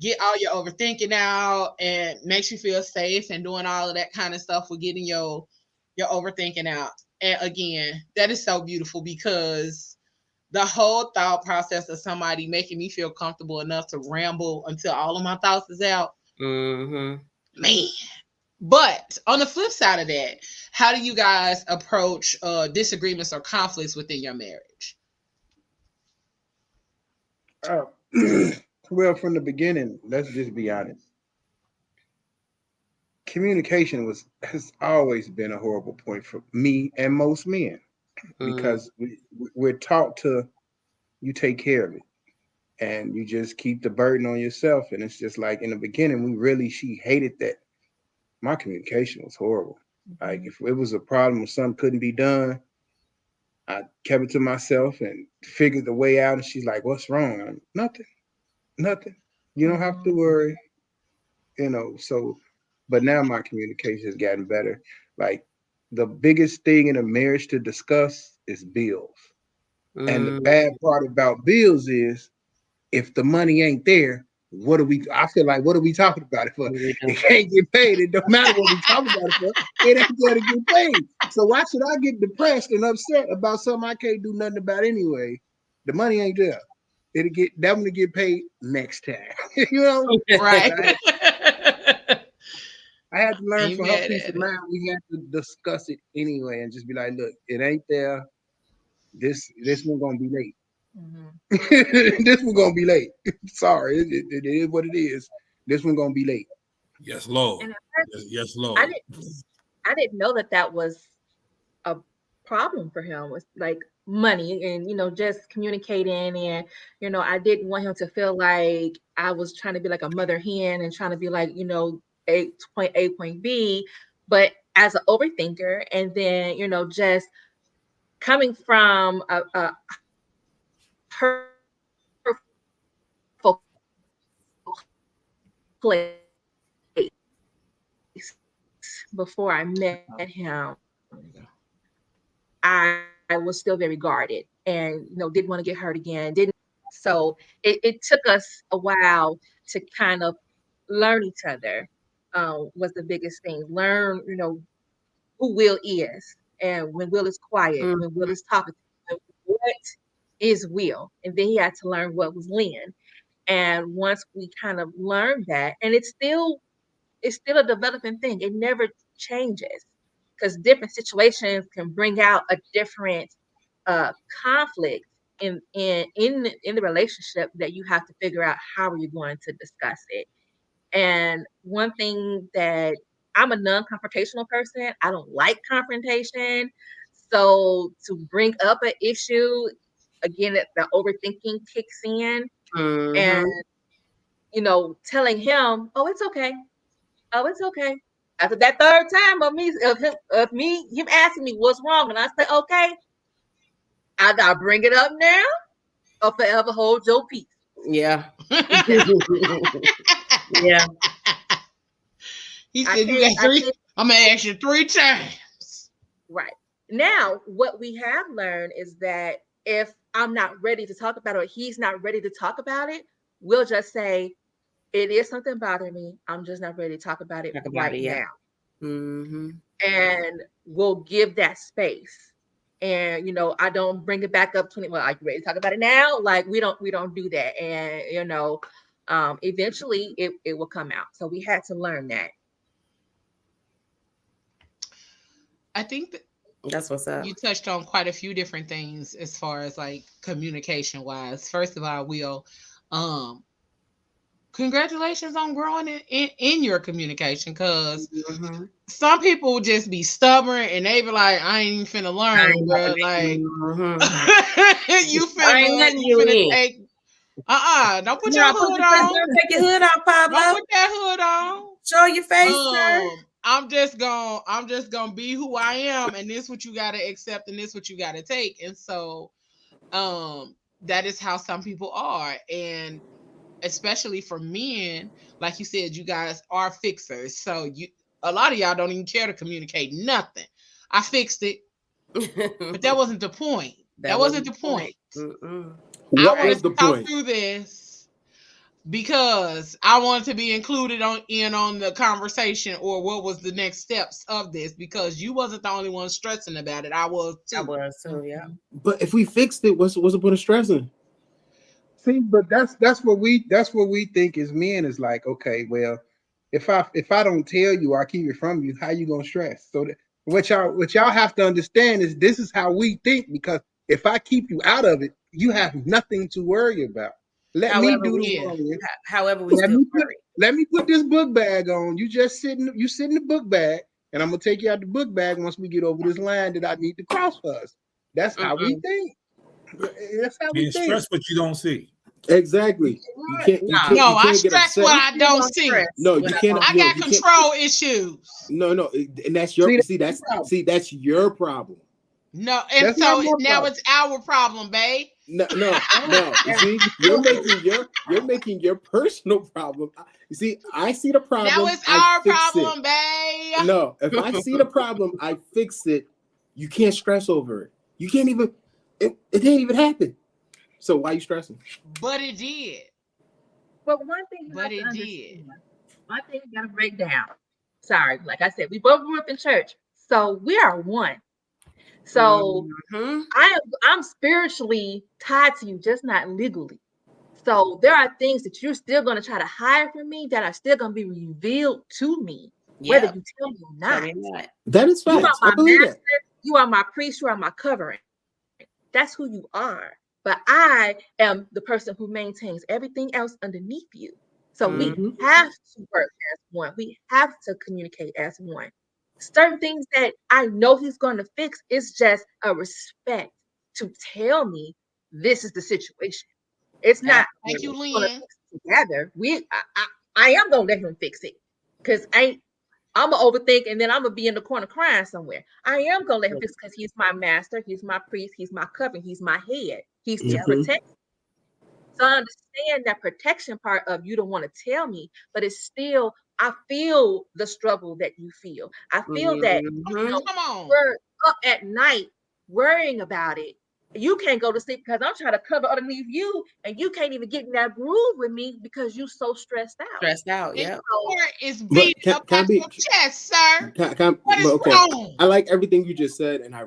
get all your overthinking out and makes you feel safe and doing all of that kind of stuff with getting your overthinking out. And again, that is so beautiful, because the whole thought process of somebody making me feel comfortable enough to ramble until all of my thoughts is out. Man. But on the flip side of that, how do you guys approach disagreements or conflicts within your marriage? Well, from the beginning, let's just be honest. Communication has always been a horrible point for me and most men, because we're taught to, you take care of it and you just keep the burden on yourself. And it's just like, in the beginning, she hated that my communication was horrible. Like, if it was a problem or something couldn't be done, I kept it to myself and figured the way out. And she's like, "What's wrong?" Nothing. You don't have to worry. So, but now my communication has gotten better. Like, the biggest thing in a marriage to discuss is bills. And the bad part about bills is, if the money ain't there, I feel like, what are we talking about it for? It can't get paid. It don't matter what we talking about it for. It ain't there to get paid. So why should I get depressed and upset about something I can't do nothing about anyway? The money ain't there. That one to get paid next time. Right. I had to learn for her peace of mind. We had to discuss it anyway and just be like, look, it ain't there. This one gonna be late. This one gonna be late. Sorry, it is what it is. This one gonna be late. Yes, Lord. Yes, Lord. I didn't know that was a problem for him. Was like money and just communicating, and I didn't want him to feel like I was trying to be like a mother hen and trying to be like point A, point B, but as an overthinker, and then just coming from a hurtful place before I met him, I was still very guarded and didn't want to get hurt again. So it took us a while to kind of learn each other. Was the biggest thing. Learn, who Will is, and when Will is quiet, when Will is talking, what is Will, and then he had to learn what was Lynn. And once we kind of learned that, and it's still a developing thing. It never changes, because different situations can bring out a different conflict in the relationship that you have to figure out how are you going to discuss it. And one thing that I'm a non-confrontational person. I don't like confrontation. So to bring up an issue, again, the overthinking kicks in, and telling him, "Oh, it's okay. Oh, it's okay." After that third time of him asking me what's wrong, and I say, "Okay, I gotta bring it up now, or forever hold your peace." Yeah. Yeah. He said, "You got 3. I'm gonna ask you 3 times." Right. Now, what we have learned is that if I'm not ready to talk about it, or he's not ready to talk about it, we'll just say, "It is something bothering me. I'm just not ready to talk about it now." And we'll give that space. And I don't bring it back up 20. Well, are you ready to talk about it now? Like we don't do that. And eventually it will come out. So we had to learn that. I think that's what's up. You touched on quite a few different things as far as like communication wise. First of all, Will, congratulations on growing in your communication, because some people will just be stubborn and they be like, "I ain't even finna learn, bro." Like you finna take. Don't put your hood on. Take your hood off, Pablo. Don't put that hood on. Show your face, sir. I'm just gonna be who I am, and this what you gotta accept, and this what you gotta take. And so, that is how some people are, and especially for men, like you said, you guys are fixers. So a lot of y'all don't even care to communicate nothing. I fixed it, but that wasn't the point. That wasn't the point. I wanted to talk through this because I wanted to be included on the conversation, or what was the next steps of this, because you wasn't the only one stressing about it. I was too. Yeah. But if we fixed it, what's the point of stressing? See, but that's what we think as men is like, okay, well, if I don't tell you or I keep it from you, how you gonna stress? So what y'all have to understand is this is how we think, because if I keep you out of it, you have nothing to worry about. Let me do the worrying. However, let me put this book bag on. You sit in the book bag, and I'm gonna take you out the book bag once we get over this line that I need to cross for us. That's how we think. That's how we think. Stress what you don't see. Exactly. I stress what I don't see. No, you can't. I got control issues. No, and that's your that's your problem. No, and so now it's our problem, babe. No. See, you're making your personal problem. You see, I see the problem. Now it's our problem, babe. No, if I see the problem, I fix it. You can't stress over it. You can't even. It didn't even happen. So why are you stressing? But it did. But one thing you gotta break down. Sorry, like I said, we both grew up in church, so we are one. So I'm spiritually tied to you, just not legally. So there are things that you're still going to try to hide from me that are still going to be revealed to me, whether you tell me or not. That is fine. You are my master. You are my priest. You are my covering. That's who you are. But I am the person who maintains everything else underneath you. So we have to work as one. We have to communicate as one. Certain things that I know he's going to fix is just a respect to tell me this is the situation. It's not. Thank you, Lynn. Together, I am gonna let him fix it, because I'm gonna overthink, and then I'm gonna be in the corner crying somewhere. I am gonna let him fix, because he's my master, he's my priest, he's my covering, he's my head. He's to protect. So I understand that protection part of you don't want to tell me, but it's still. I feel the struggle that you feel. I feel that we're up at night worrying about it. You can't go to sleep because I'm trying to cover underneath you, and you can't even get in that groove with me because you're so stressed out. Yeah. It's beating up on your chest, sir. What is wrong? I like everything you just said, and I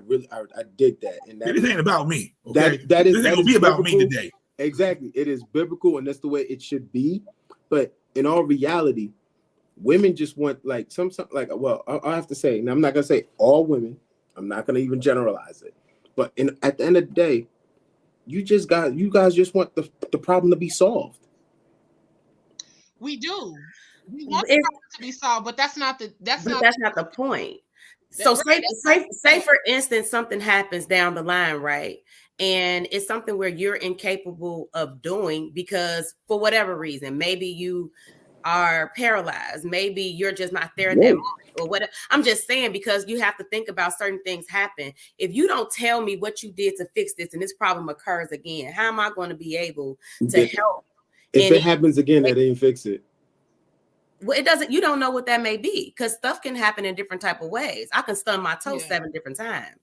dig that. And it ain't about me. Okay? That is gonna be about me today. Exactly. It is biblical, and that's the way it should be. But in all reality, women just want I have to say, and I'm not gonna say all women. I'm not gonna even generalize it. But at the end of the day, you guys just want the problem to be solved. We do. We want the problem to be solved, but that's not the point. So say for instance, something happens down the line, right? and it's something where you're incapable of doing because for whatever reason, maybe you are paralyzed, maybe you're just not there at that moment or whatever. I'm just saying, because you have to think about certain things happen. If you don't tell me what you did to fix this and this problem occurs again, how am I going to be able to help? If it happens again, that ain't fix it. Well, it doesn't. You don't know what that may be, because stuff can happen in different type of ways. I can stun my toe 7 different times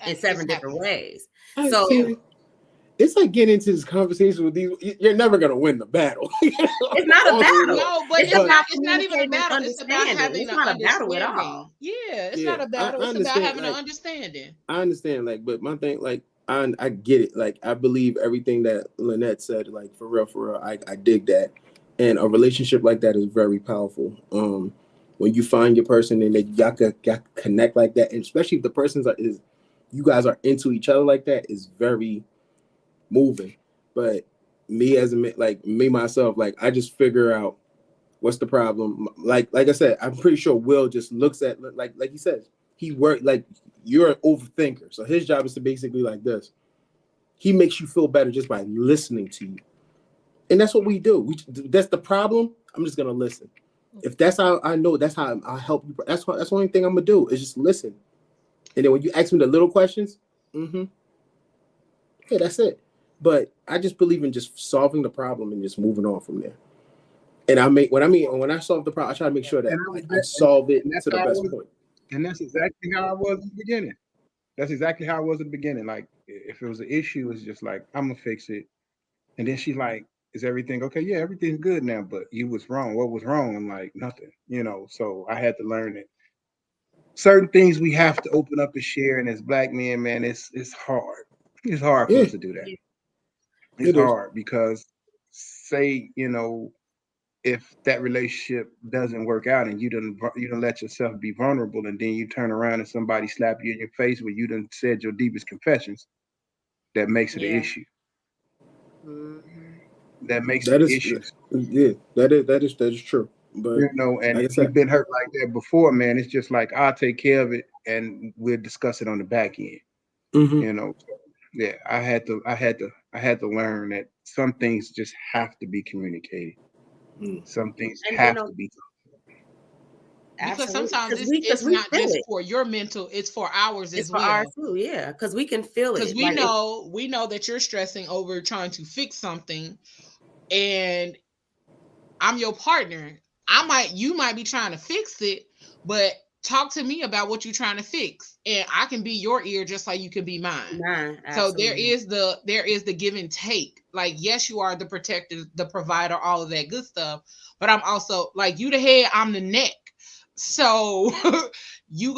in 7 different ways. So it's like getting into this conversation with these. You're never gonna win the battle. It's not a battle. No, but it's not even a battle. It's about having an understanding. At all. Yeah, it's not a battle. It's about having an understanding. I understand, like, but my thing, like, I get it. Like, I believe everything that Lynette said. Like, for real, I dig that. And a relationship like that is very powerful. When you find your person and y'all connect like that, and especially if the person you guys are into each other like that, is very moving. But me myself, like, I just figure out what's the problem. Like I said, I'm pretty sure Will just looks at, like he says, he worked, like, you're an overthinker. So his job is to basically like this. He makes you feel better just by listening to you. And that's what we do. That's the problem. I'm just gonna listen. If that's how I know, that's how I help you. That's the only thing I'm gonna do is just listen. And then when you ask me the little questions, okay, that's it. But I just believe in just solving the problem and just moving on from there. And when I solve the problem, I try to make sure that I solve it to the best point. And that's exactly how I was at the beginning. Like, if it was an issue, it's just like, I'm gonna fix it. And then she's like, is everything okay? Yeah, everything's good now, but you was wrong. What was wrong? I'm like, nothing, so I had to learn that certain things we have to open up and share. And as Black men, man, it's hard. It's hard for us to do that. It's hard because, say, if that relationship doesn't work out and you don't let yourself be vulnerable, and then you turn around and somebody slap you in your face where you done said your deepest confessions, that makes it an issue. That makes it issues. Yeah, that is true. But and if you've been hurt like that before, man, it's just like, I'll take care of it and we'll discuss it on the back end. Yeah, I had to learn that some things just have to be communicated. Some things have to be. Because sometimes it's not just for your mental, it's for ours as well. Ours too, yeah, because we can feel it. Because we know that you're stressing over trying to fix something, and I'm your partner. You might be trying to fix it, but talk to me about what you're trying to fix, and I can be your ear just like you can be mine. So there is the give and take. Like, yes, you are the protector, the provider, all of that good stuff, but I'm also, like, you the head, I'm the neck. So you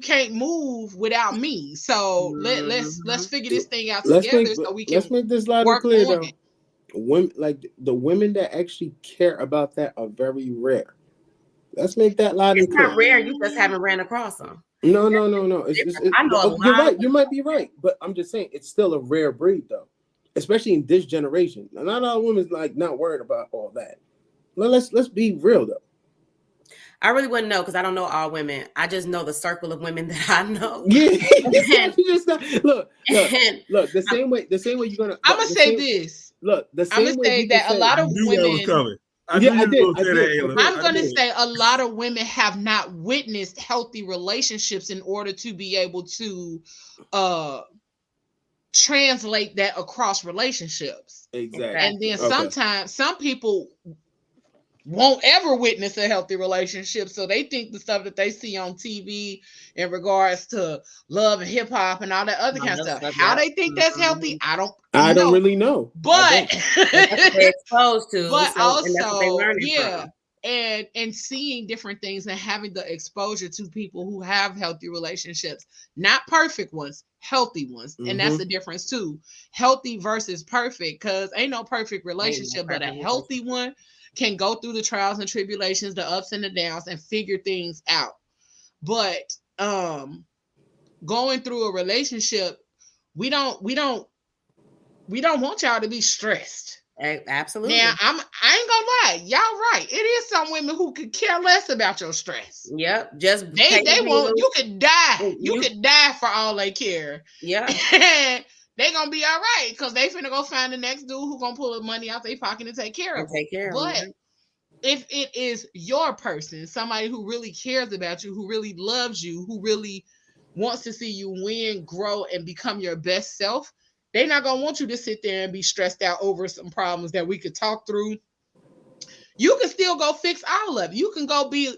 can't move without me. So let's figure this thing out together so we can. Let's make this loud and clear though. Women, like, the women that actually care about that are very rare. Let's make that loud and clear. It's not rare. You just haven't ran across them. No. I know you're right. You might be right, but I'm just saying it's still a rare breed though, especially in this generation. Now, not all women's like not worried about all that. Well, let's be real though. I really wouldn't know because I don't know all women. I just know the circle of women that I know. Yeah, you just look. The same way you're gonna. I'm gonna say this. Look, the same way. I'm gonna say that a lot of women. I did. I'm going to say a lot of women have not witnessed healthy relationships in order to be able to translate that across relationships. Exactly. And then sometimes some people won't ever witness a healthy relationship, so they think the stuff that they see on TV in regards to love and hip hop and all that other kind of stuff. How they think that's healthy, I don't really know. But they're exposed to. But also, and seeing different things and having the exposure to people who have healthy relationships, not perfect ones, healthy ones. And that's the difference too. Healthy versus perfect, because ain't no perfect relationship, but a healthy one can go through the trials and tribulations, the ups and the downs, and figure things out. But going through a relationship, we don't want y'all to be stressed. Absolutely. Now, I ain't gonna lie, y'all right. It is some women who could care less about your stress. Yep. Just they won't. You could die. You could die for all they care. Yeah. They gonna be all right because they finna go find the next dude who gonna pull the money out their pocket and take care of them. But if it is your person, somebody who really cares about you, who really loves you, who really wants to see you win, grow, and become your best self, they're not gonna want you to sit there and be stressed out over some problems that we could talk through. You can still go fix all of it. You can go be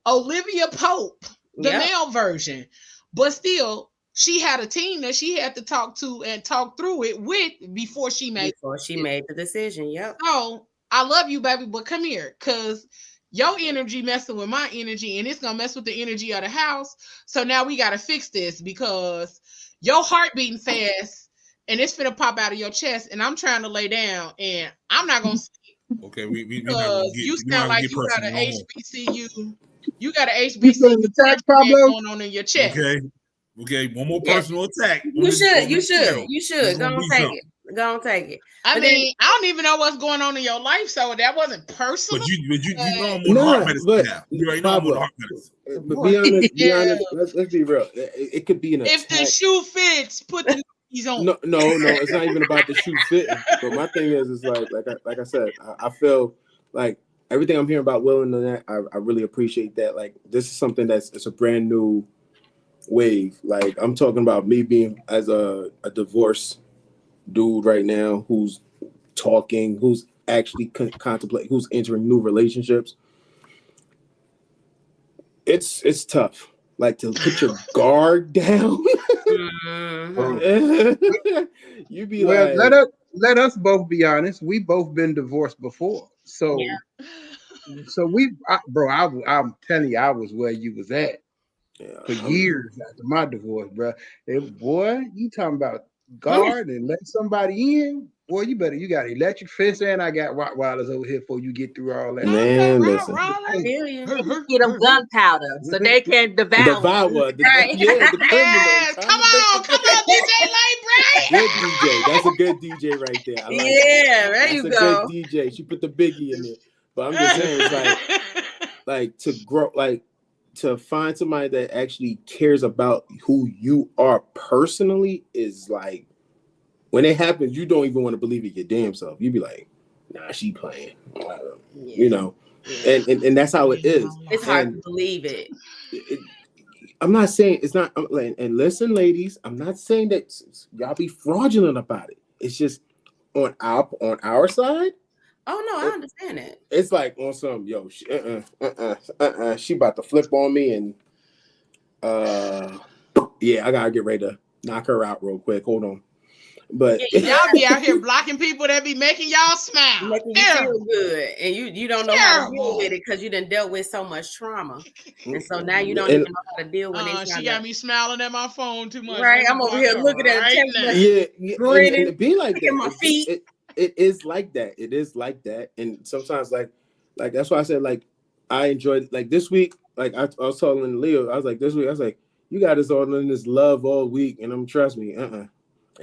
Olivia Pope, the male version, but still, she had a team that she had to talk to and talk through it with before she made the decision. Yep. So I love you, baby, but come here, because your energy messing with my energy, and it's gonna mess with the energy of the house. So now we gotta fix this because your heart beating fast and it's finna pop out of your chest, and I'm trying to lay down, and I'm not gonna sleep. Okay, we you sound like you got an HBCU. You got an HBCU attack going on in your chest. Okay, one more personal attack. You should. Go on, take it. Go on, take it. I mean, I don't even know what's going on in your life, so that wasn't personal. But you know I'm on heart medicine now. You already know I'm on heart medicine. But be honest. Let's be real. It could be an attack. If the shoe fits, put the keys on. No. It's not even about the shoe fitting. But my thing is like I said, I feel like everything I'm hearing about Will and that, I really appreciate that. Like this is something it's a brand new wave. Like I'm talking about me being as a divorced dude right now who's talking, who's actually contemplating, who's entering new relationships. It's tough, like to put your guard down. You be like, let us both be honest. We both been divorced before, so I'm telling you, I was where you was at for years after my divorce, bro. Boy, you talking about guard and let somebody in? Boy, you got electric fence, and I got Rottweilers over here before you get through all that. Man, listen. Get them gunpowder so they can devour. Right. Yes, come on, DJ Light, Good DJ. That's a good DJ right there. There you go. Good DJ. She put the biggie in it. But I'm just saying, it's like to grow, like to find somebody that actually cares about who you are personally is like, when it happens, you don't even want to believe it your damn self. You be like, nah, she playing, you know, and that's how it is. It's hard to believe it. I'm not saying it's not. And listen, ladies, I'm not saying that y'all be fraudulent about it. It's just on our side. Oh no, I understand it. It's like on some she about to flip on me, and I gotta get ready to knock her out real quick. Hold on. But y'all be out here blocking people that be making y'all smile, making you feel good, and you don't know how to deal with it because you done dealt with so much trauma, and so now you don't even know how to deal with it. She got me smiling at my phone too much. Right, I'm over here looking at it. And it be like that. My feet. It is like that. It is like that, and sometimes like that's why I said like I enjoyed like this week. Like I was telling Leo, I was like this week. I was like, you got us all in this love all week, and I'm trust me, And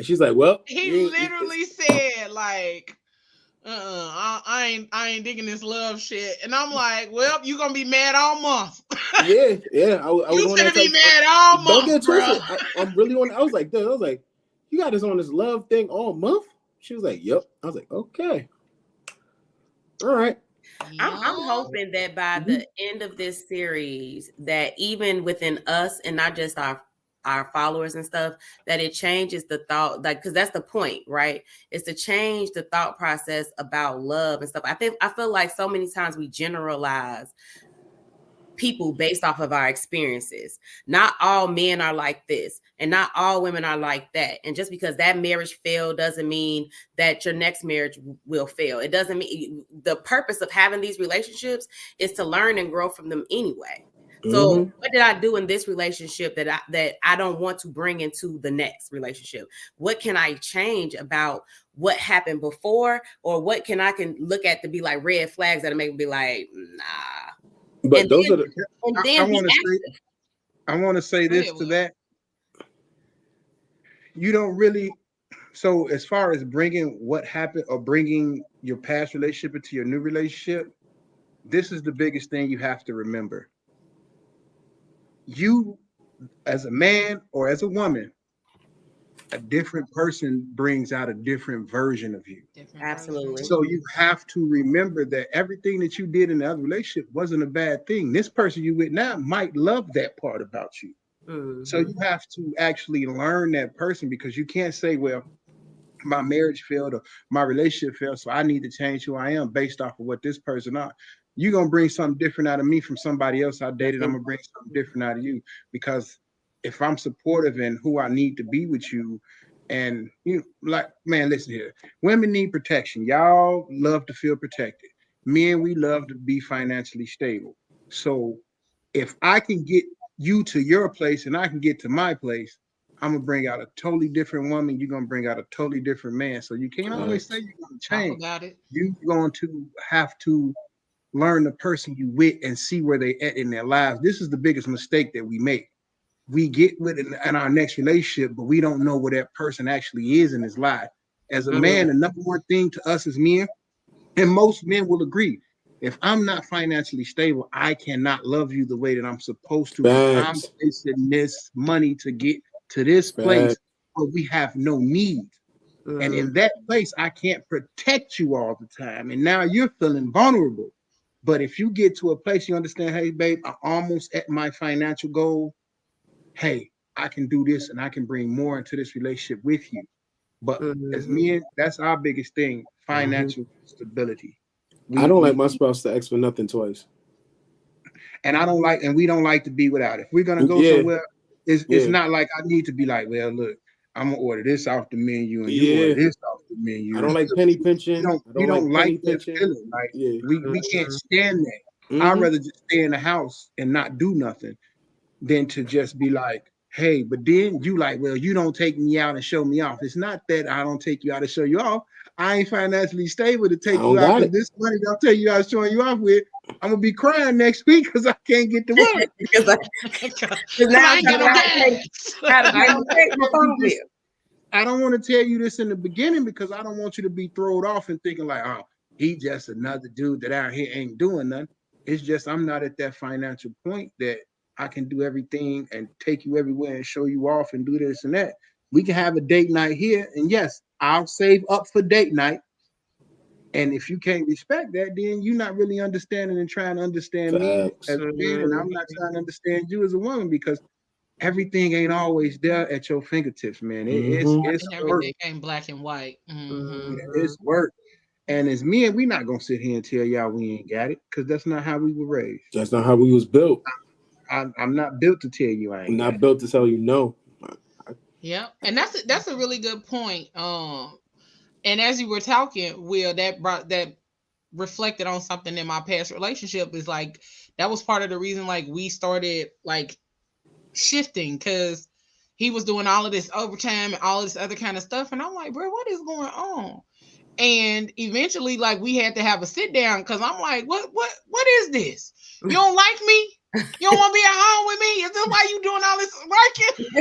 she's like, well, he literally said like, I ain't digging this love shit. And I'm like, well, you gonna be mad all month. yeah. I was gonna be mad all month. Don't get twisted. I'm really on. I was like, you got us on this love thing all month. She was like, yep. I was like, okay, all right. I'm hoping that by the end of this series, that even within us and not just our followers and stuff, that it changes the thought, like, because that's the point, right? It's to change the thought process about love and stuff. I feel like so many times we generalize people based off of our experiences. Not all men are like this, and not all women are like that. And just because that marriage failed doesn't mean that your next marriage will fail. It doesn't mean the purpose of having these relationships is to learn and grow from them anyway. So what did I do in this relationship that I don't want to bring into the next relationship? What can I change about what happened before, or what can I look at to be like red flags that make me be like, nah. But and those then, are the. I want to say this to that. You don't really. So as far as bringing what happened or bringing your past relationship into your new relationship, this is the biggest thing you have to remember. You, as a man or as a woman, a different person brings out a different version of you. Absolutely. So you have to remember that everything that you did in the other relationship wasn't a bad thing. This person you with now might love that part about you. Mm-hmm. So you have to actually learn that person, because you can't say, well, my marriage failed or my relationship failed, so I need to change who I am based off of what this person are. You're going to bring something different out of me from somebody else I dated. I'm going to bring something different out of you, because if I'm supportive in who I need to be with you, and you like, man, listen here. Women need protection. Y'all love to feel protected. Men, we love to be financially stable. So if I can get you to your place and I can get to my place, I'm gonna bring out a totally different woman. You're gonna bring out a totally different man. So you can't always say you're gonna change. About it. You're going to have to learn the person you with and see where they at in their lives. This is the biggest mistake that we make. We get with it in our next relationship, but we don't know where that person actually is in his life. As a man, the number one thing to us as men, and most men will agree, if I'm not financially stable, I cannot love you the way that I'm supposed to. I'm wasting this money to get to this place, but we have no need. And in that place, I can't protect you all the time. And now you're feeling vulnerable. But if you get to a place you understand, hey, babe, I'm almost at my financial goal. Hey, I can do this and I can bring more into this relationship with you. But as men, that's our biggest thing, financial stability. I don't like my spouse to ask for nothing twice. And we don't like to be without it. If we're gonna go somewhere, it's not like I need to be like, well, look, I'm gonna order this off the menu and you order this off the menu. I don't like penny pinching. We don't like that feeling. Like we can't stand that. I'd rather just stay in the house and not do nothing than to just be like, hey, but then you like, well, you don't take me out and show me off. It's not that I don't take you out to show you off. I ain't financially stable to take you out, because this money that I'll tell you I was showing you off with, I'm gonna be crying next week because I can't get to work. I don't want to tell you this in the beginning because I don't want you to be thrown off and thinking like, oh, he just another dude that out here ain't doing nothing. It's just I'm not at that financial point that I can do everything and take you everywhere and show you off and do this and that. We can have a date night here, and yes, I'll save up for date night. And if you can't respect that, then you're not really understanding and trying to understand me as a man, and I'm not trying to understand you as a woman, because everything ain't always there at your fingertips, man. It's everything ain't black and white. It's work. And as men, we're not gonna sit here and tell y'all we ain't got it, because that's not how we were raised. That's not how we was built. I'm not built to tell you I ain't. I'm not built to tell you no. Yeah, and that's a really good point. And as you were talking, Will, that reflected on something in my past relationship. Is like that was part of the reason like we started like shifting, because he was doing all of this overtime and all this other kind of stuff, and I'm like, bro, what is going on? And eventually, like, we had to have a sit down, because I'm like, what is this? You don't like me? You don't want to be at home with me? Is this why you doing all this working?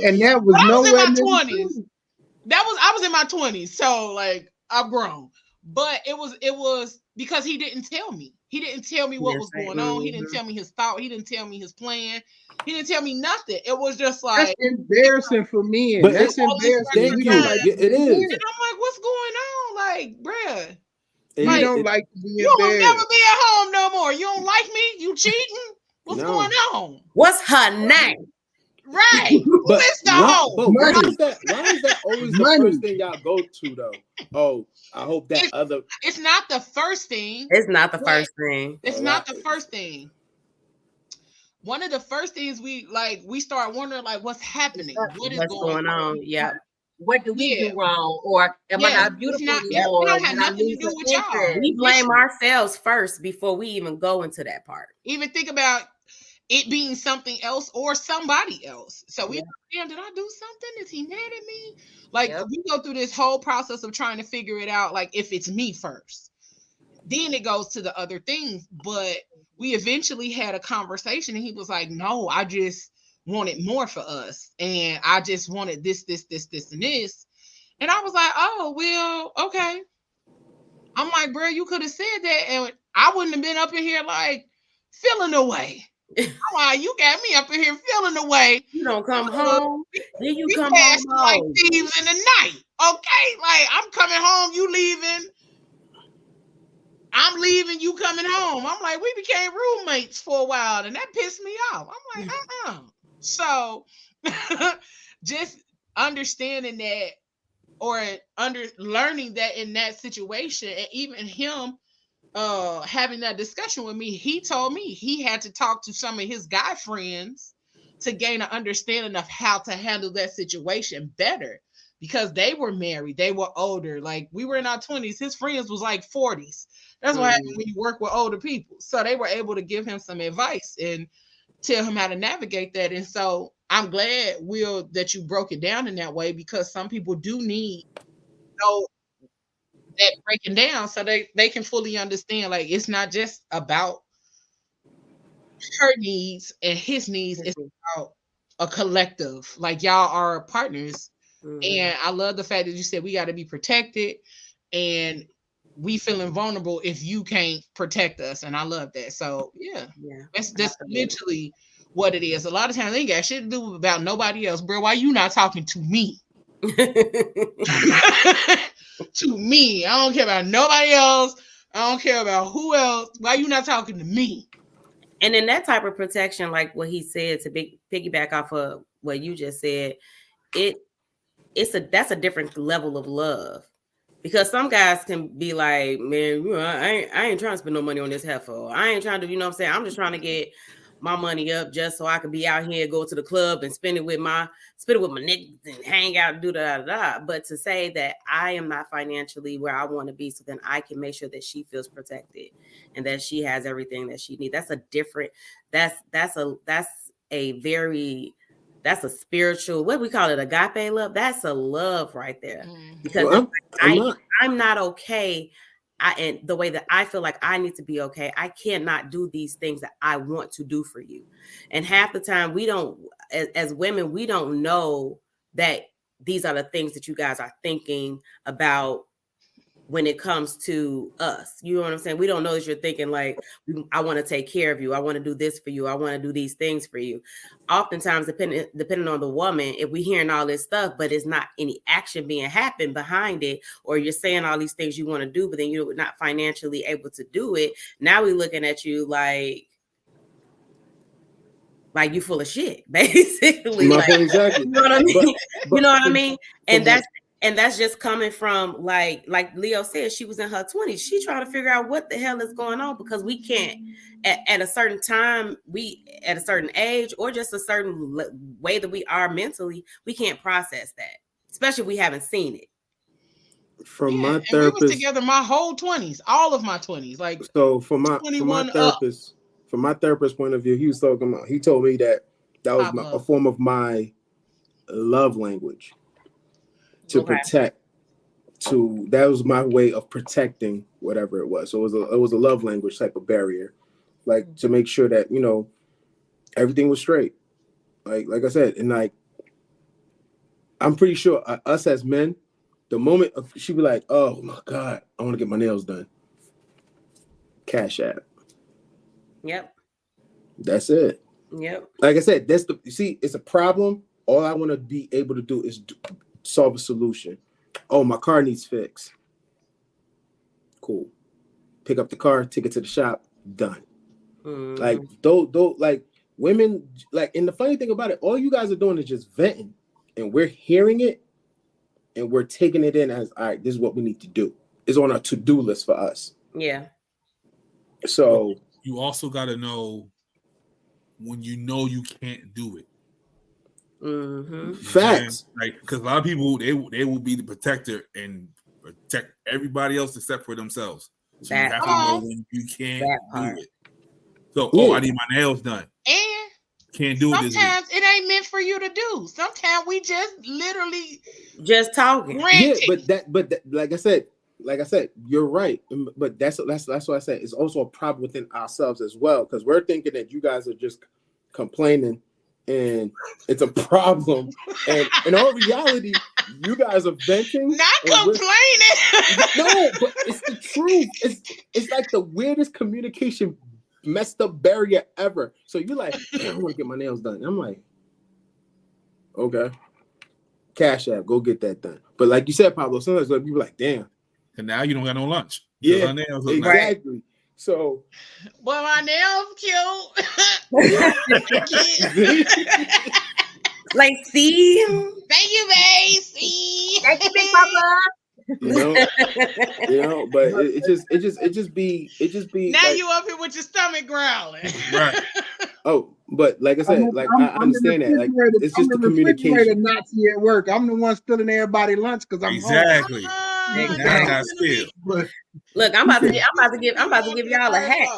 And that was nowhere in my 20s. I was in my 20s, so like I've grown. But it was because he didn't tell me. He didn't tell me what was going on. He didn't tell me his thought. He didn't tell me his plan. He didn't tell me nothing. It was just like, that's embarrassing for me. But that's embarrassing. It is. And I'm like, what's going on? Like, bruh. You don't like to be you will never be at home no more. You don't like me? You cheating? What's going on? What's her name? Right. Who is the hoe? But why is that always the first thing y'all go to though? Oh, I hope that it's not the first thing. It's not the first thing. It's not the first thing. One of the first things we start wondering like what's happening? What's going on? Yeah. What do we do wrong? Or am I not beautiful anymore? We don't have nothing to do with y'all. We blame ourselves first before we even go into that part. Even think about it being something else or somebody else. So we damn, did I do something? Is he mad at me? Like we go through this whole process of trying to figure it out, like if it's me first. Then it goes to the other things. But we eventually had a conversation and he was like, no, I just wanted more for us. And I just wanted this, and this. And I was like, oh, well, okay. I'm like, bro, you could have said that, and I wouldn't have been up in here like feeling away. I'm like, you got me up in here feeling away. You don't come home. Then you come home like home. thieves in the night. Okay, like I'm coming home, you leaving. I'm leaving, you coming home. I'm like, we became roommates for a while, and that pissed me off. I'm like, So just understanding that, or learning that in that situation, and even him having that discussion with me, he told me he had to talk to some of his guy friends to gain an understanding of how to handle that situation better, because they were married, they were older. Like, we were in our 20s, his friends was like 40s. That's what happens when you work with older people. So they were able to give him some advice and tell him how to navigate that. And so I'm glad, Will, that you broke it down in that way, because some people do need that breaking down so they can fully understand, like, it's not just about her needs and his needs, it's about a collective. Like, y'all are partners. And I love the fact that you said we got to be protected, and we feeling vulnerable if you can't protect us. And I love that. So yeah, that's literally what it is. A lot of times they ain't got shit to do about nobody else, bro. Why you not talking to me? To me, I don't care about nobody else. I don't care about who else. Why you not talking to me? And in that type of protection, like what he said, to piggyback off of what you just said, that's a different level of love. Because some guys can be like, man, I ain't trying to spend no money on this heifer. I ain't trying to, you know what I'm saying? I'm just trying to get my money up just so I can be out here, go to the club and spend it with my niggas and hang out and do da. But to say that I am not financially where I want to be, so then I can make sure that she feels protected and that she has everything that she needs. That's a different, that's a spiritual, what we call it, agape love. That's a love right there. Because I'm not okay. And the way that I feel like I need to be okay, I cannot do these things that I want to do for you. And half the time we don't, as women, we don't know that these are the things that you guys are thinking about when it comes to us. You know what I'm saying? We don't know that you're thinking like, I want to take care of you. I want to do this for you. I want to do these things for you. Oftentimes, depending on the woman, if we hearing all this stuff, but it's not any action being happened behind it, or you're saying all these things you want to do, but then you're not financially able to do it. Now we're looking at you like you full of shit, basically. Like, exactly. You know what I mean? You know what I mean? And that's just coming from like Leo said, she was in her 20s. She trying to figure out what the hell is going on, because we can't at a certain time, at a certain age, or just a certain way that we are mentally, we can't process that, especially if we haven't seen it. From my therapist, we was together my whole 20s, all of my 20s. Like, so from my therapist point of view, he told me that was a form of my love language. To protect, that was my way of protecting whatever it was. So it was a love language type of barrier, like to make sure that, you know, everything was straight. Like I said, and like, I'm pretty sure us as men, the moment she'd be like, oh my God, I want to get my nails done. Cash app. Yep. That's it. Yep. Like I said, it's a problem. All I want to be able to do is solve a solution. Oh, my car needs fixed. Cool. Pick up the car, take it to the shop, done. Like like women, like, and the funny thing about it, all you guys are doing is just venting, and we're hearing it and we're taking it in as, all right, this is what we need to do. It's on our to-do list for us. Yeah. So you also got to know when you know you can't do it. Mm-hmm. Facts. Like, because a lot of people they will be the protector and protect everybody else except for themselves. So you have to know when you can't do it. So, I need my nails done. And can't do it. Sometimes it ain't meant for you to do. Sometimes we just literally just talking. Yeah, but like I said, you're right. But that's what I said. It's also a problem within ourselves as well, because we're thinking that you guys are just complaining. And it's a problem, and in all reality, You guys are venting. Not complaining. No, but it's the truth. It's like the weirdest communication messed up barrier ever. So you're like, I want to get my nails done. I'm like, okay. Cash App, go get that done. But like you said, Pablo, sometimes like, people like, damn. And now you don't got no lunch. Yeah, exactly. Nice. So, well, my nails cute. Like, see? Thank you, babe. See? Thank you, Big Papa. But it just be. Now like, you up here with your stomach growling. Right. Oh, but like I said, I understand that. Like, it's just the communication. Nazi at work. I'm the one stealing everybody lunch because I'm exactly. Look, I'm about to give y'all a hack.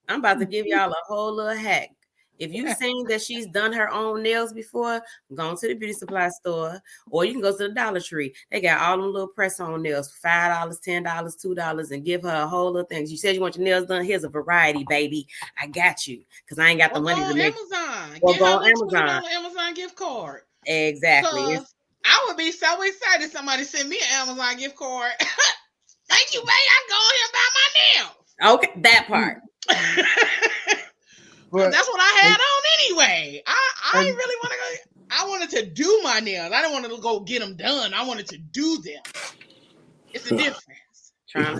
I'm about to give y'all a whole little hack. If you've seen that she's done her own nails before, go to the beauty supply store, or you can go to the Dollar Tree. They got all them little press-on nails for $5, $10, $2, and give her a whole little thing. You said you want your nails done. Here's a variety, baby. I got you, because I ain't got the money to make. Amazon. Or go on Amazon. Amazon gift card. Exactly. I would be so excited if somebody sent me an Amazon gift card. Thank you, babe. I go here and buy my nails. Okay, that part. But that's what I had on anyway. I didn't really want to go. I wanted to do my nails. I didn't want to go get them done. I wanted to do them. It's a difference. But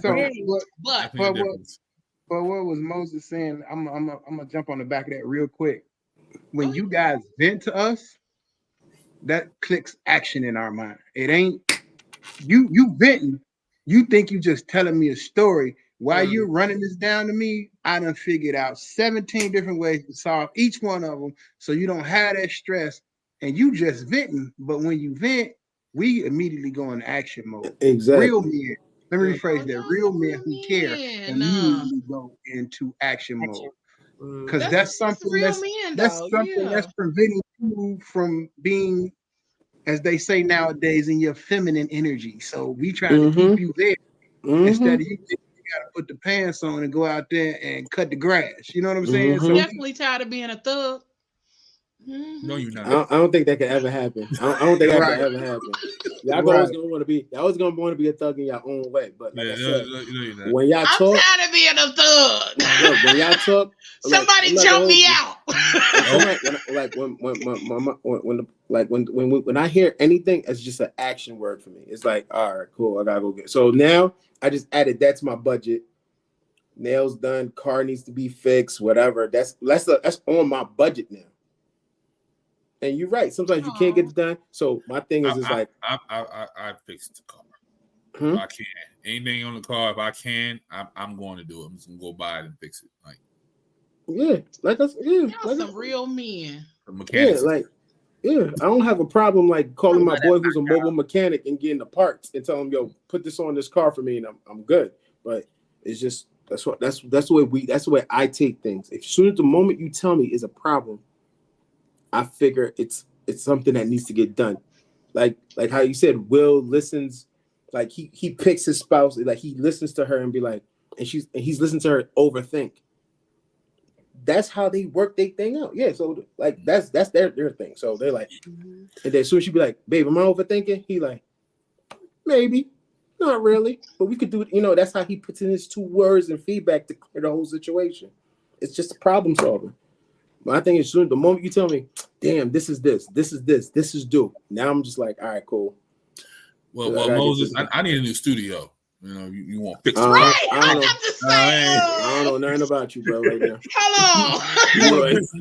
what was Moses saying? I'm gonna jump on the back of that real quick. When you guys vent to us, that clicks action in our mind. It ain't you venting. You think you just telling me a story. While you're running this down to me, I done figured out 17 different ways to solve each one of them, so you don't have that stress and you just venting. But when you vent, we immediately go into action mode. Exactly. Real men. Let me rephrase that. Real men who care immediately go into action mode. Because that's something that's preventing you from being, as they say nowadays, in your feminine energy. So we try to keep you there instead of you got to put the pants on and go out there and cut the grass. You know what I'm saying? So definitely tired of being a thug. No, you're not. I don't think that could ever happen. I don't think that could ever happen. Y'all always gonna want to be a thug in your own way. But like I said, when y'all talk, I'm tired of being a thug. Look, when y'all talk, somebody jump me out. When I hear anything, it's just an action word for me. It's like, all right, cool, I gotta go get. So now I just added that to my budget. Nails done, car needs to be fixed, whatever. That's on my budget now. And you're right. Sometimes you can't get it done. So my thing is, I fixed the car. If I can, anything on the car, if I can, I'm going to do it. I'm just gonna go buy it and fix it. Like, y'all some real men. I don't have a problem like calling my boy who's a mobile mechanic and getting the parts and telling him, yo, put this on this car for me and I'm good. But it's just that's the way I take things. As soon as the moment you tell me is a problem, I figure it's something that needs to get done. Like how you said, Will listens, like he picks his spouse, like he listens to her and be like, and he's listening to her overthink. That's how they work their thing out. Yeah, so like that's their thing. So they're like, and then as soon as she be like, babe, am I overthinking? He like, maybe, not really, but we could do it. That's how he puts in his 2 words and feedback to clear the whole situation. It's just a problem solving. My thing is, the moment you tell me, damn, this is due. Now I'm just like, all right, cool. Well, Moses, I need a new studio. You want fix right? I don't know nothing about you, bro. Right now. Hello.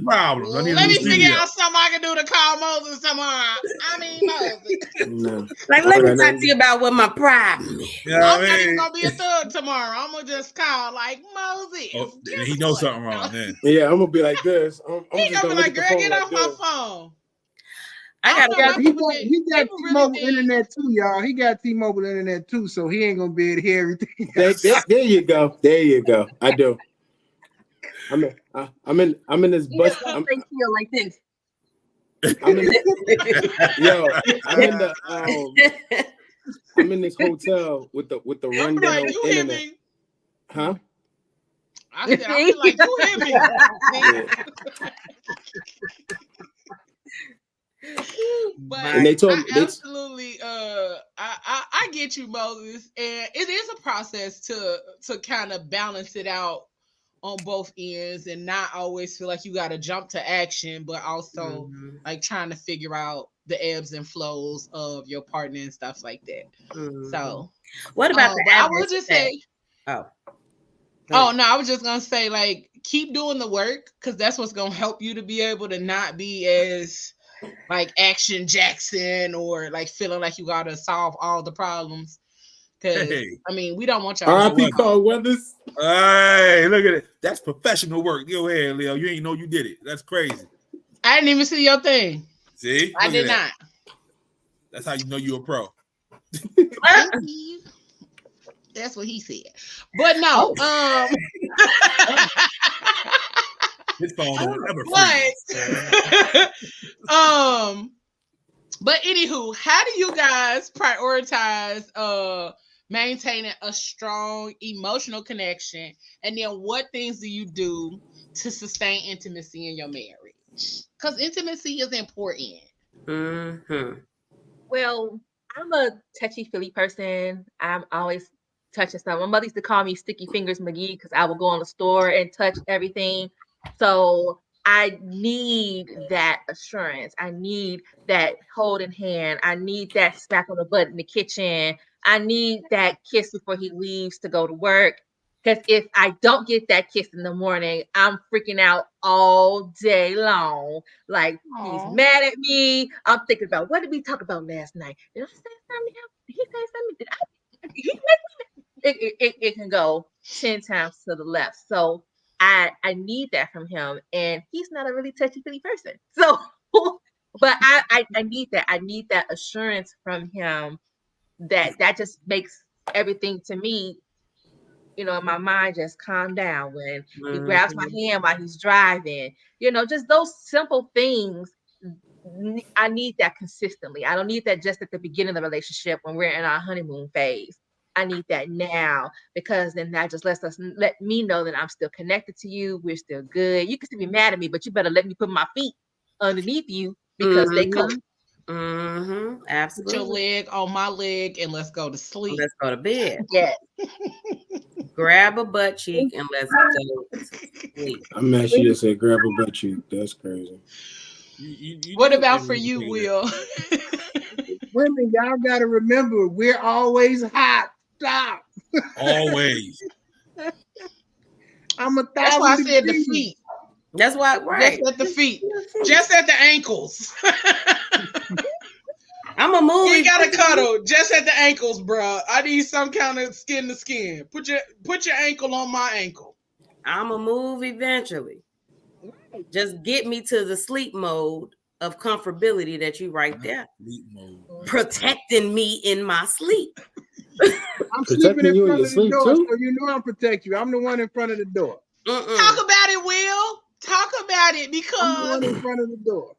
Problems. Let me figure out something I can do to call Moses tomorrow. Moses. No. Like, let me talk to you about what my problem is. I'm not even gonna be a thug tomorrow. I'm gonna just call like Moses. Oh, he knows something wrong then. Yeah, I'm gonna be like this. He gonna be like, girl, get off my phone. He got T-Mobile internet too, y'all. He got T-Mobile internet too, so he ain't gonna be able to hear everything. There you go. I do. I'm in this bus. I'm feel like this. I'm in this hotel with the rundown internet. Huh? I feel like you hear me. But and they told me absolutely I get you, Moses, and it is a process to kind of balance it out on both ends and not always feel like you got to jump to action, but also like trying to figure out the ebbs and flows of your partner and stuff like that. So what about but I will just say no, I was just gonna say, like, keep doing the work, because that's what's gonna help you to be able to not be as like Action Jackson or like feeling like you gotta solve all the problems. Because I mean, we don't want y'all. R.I.P. Carl Weathers. Hey, look at it. That's professional work. Go ahead, Leo. You ain't know you did it. That's crazy. I didn't even see your thing. See, I did not. That's how you know you're a pro. That's what he said. But no, his phone don't ever freeze. But anywho, how do you guys prioritize maintaining a strong emotional connection, and then what things do you do to sustain intimacy in your marriage? Because intimacy is important. Well, I'm a touchy-feely person. I'm always touching stuff. My mother used to call me Sticky Fingers McGee because I would go in the store and touch everything. So I need that assurance. I need that holding hand. I need that smack on the butt in the kitchen. I need that kiss before he leaves to go to work. Because if I don't get that kiss in the morning, I'm freaking out all day long. Like, he's mad at me. I'm thinking about, what did we talk about last night? Did I say something to him? Did he say something? Did I? He it can go 10 times to the left. So I need that from him. And he's not a really touchy-feely person. So, but I need that. I need that assurance from him that just makes everything to me, you know, my mind just calm down when he grabs my hand while he's driving, you know, just those simple things. I need that consistently. I don't need that just at the beginning of the relationship when we're in our honeymoon phase. I need that now, because then that just let me know that I'm still connected to you. We're still good. You can still be mad at me, but you better let me put my feet underneath you because they cold. Absolutely. Put your leg on my leg and let's go to sleep. Let's go to bed. Yeah. Grab a butt cheek and let's go to sleep. I'm mad she just said grab a butt cheek. That's crazy. What about for you, Will? Women, y'all gotta remember, we're always hot. Stop. Always. I'm 1,000 That's why I said degrees. the feet. That's why, right? Just at the feet. Just at the ankles. I'm a movie. You gotta cuddle just at the ankles, bro. I need some kind of skin to skin. Put your ankle on my ankle. I'm a move eventually. Just get me to the sleep mode of comfortability that you right there. Sleep mode. Protecting me in my sleep. I'm sleeping in front of the door, so you know I'm protecting you. I'm the one in front of the door. Talk about it, Will. Talk about it, because I'm the one in front of the door.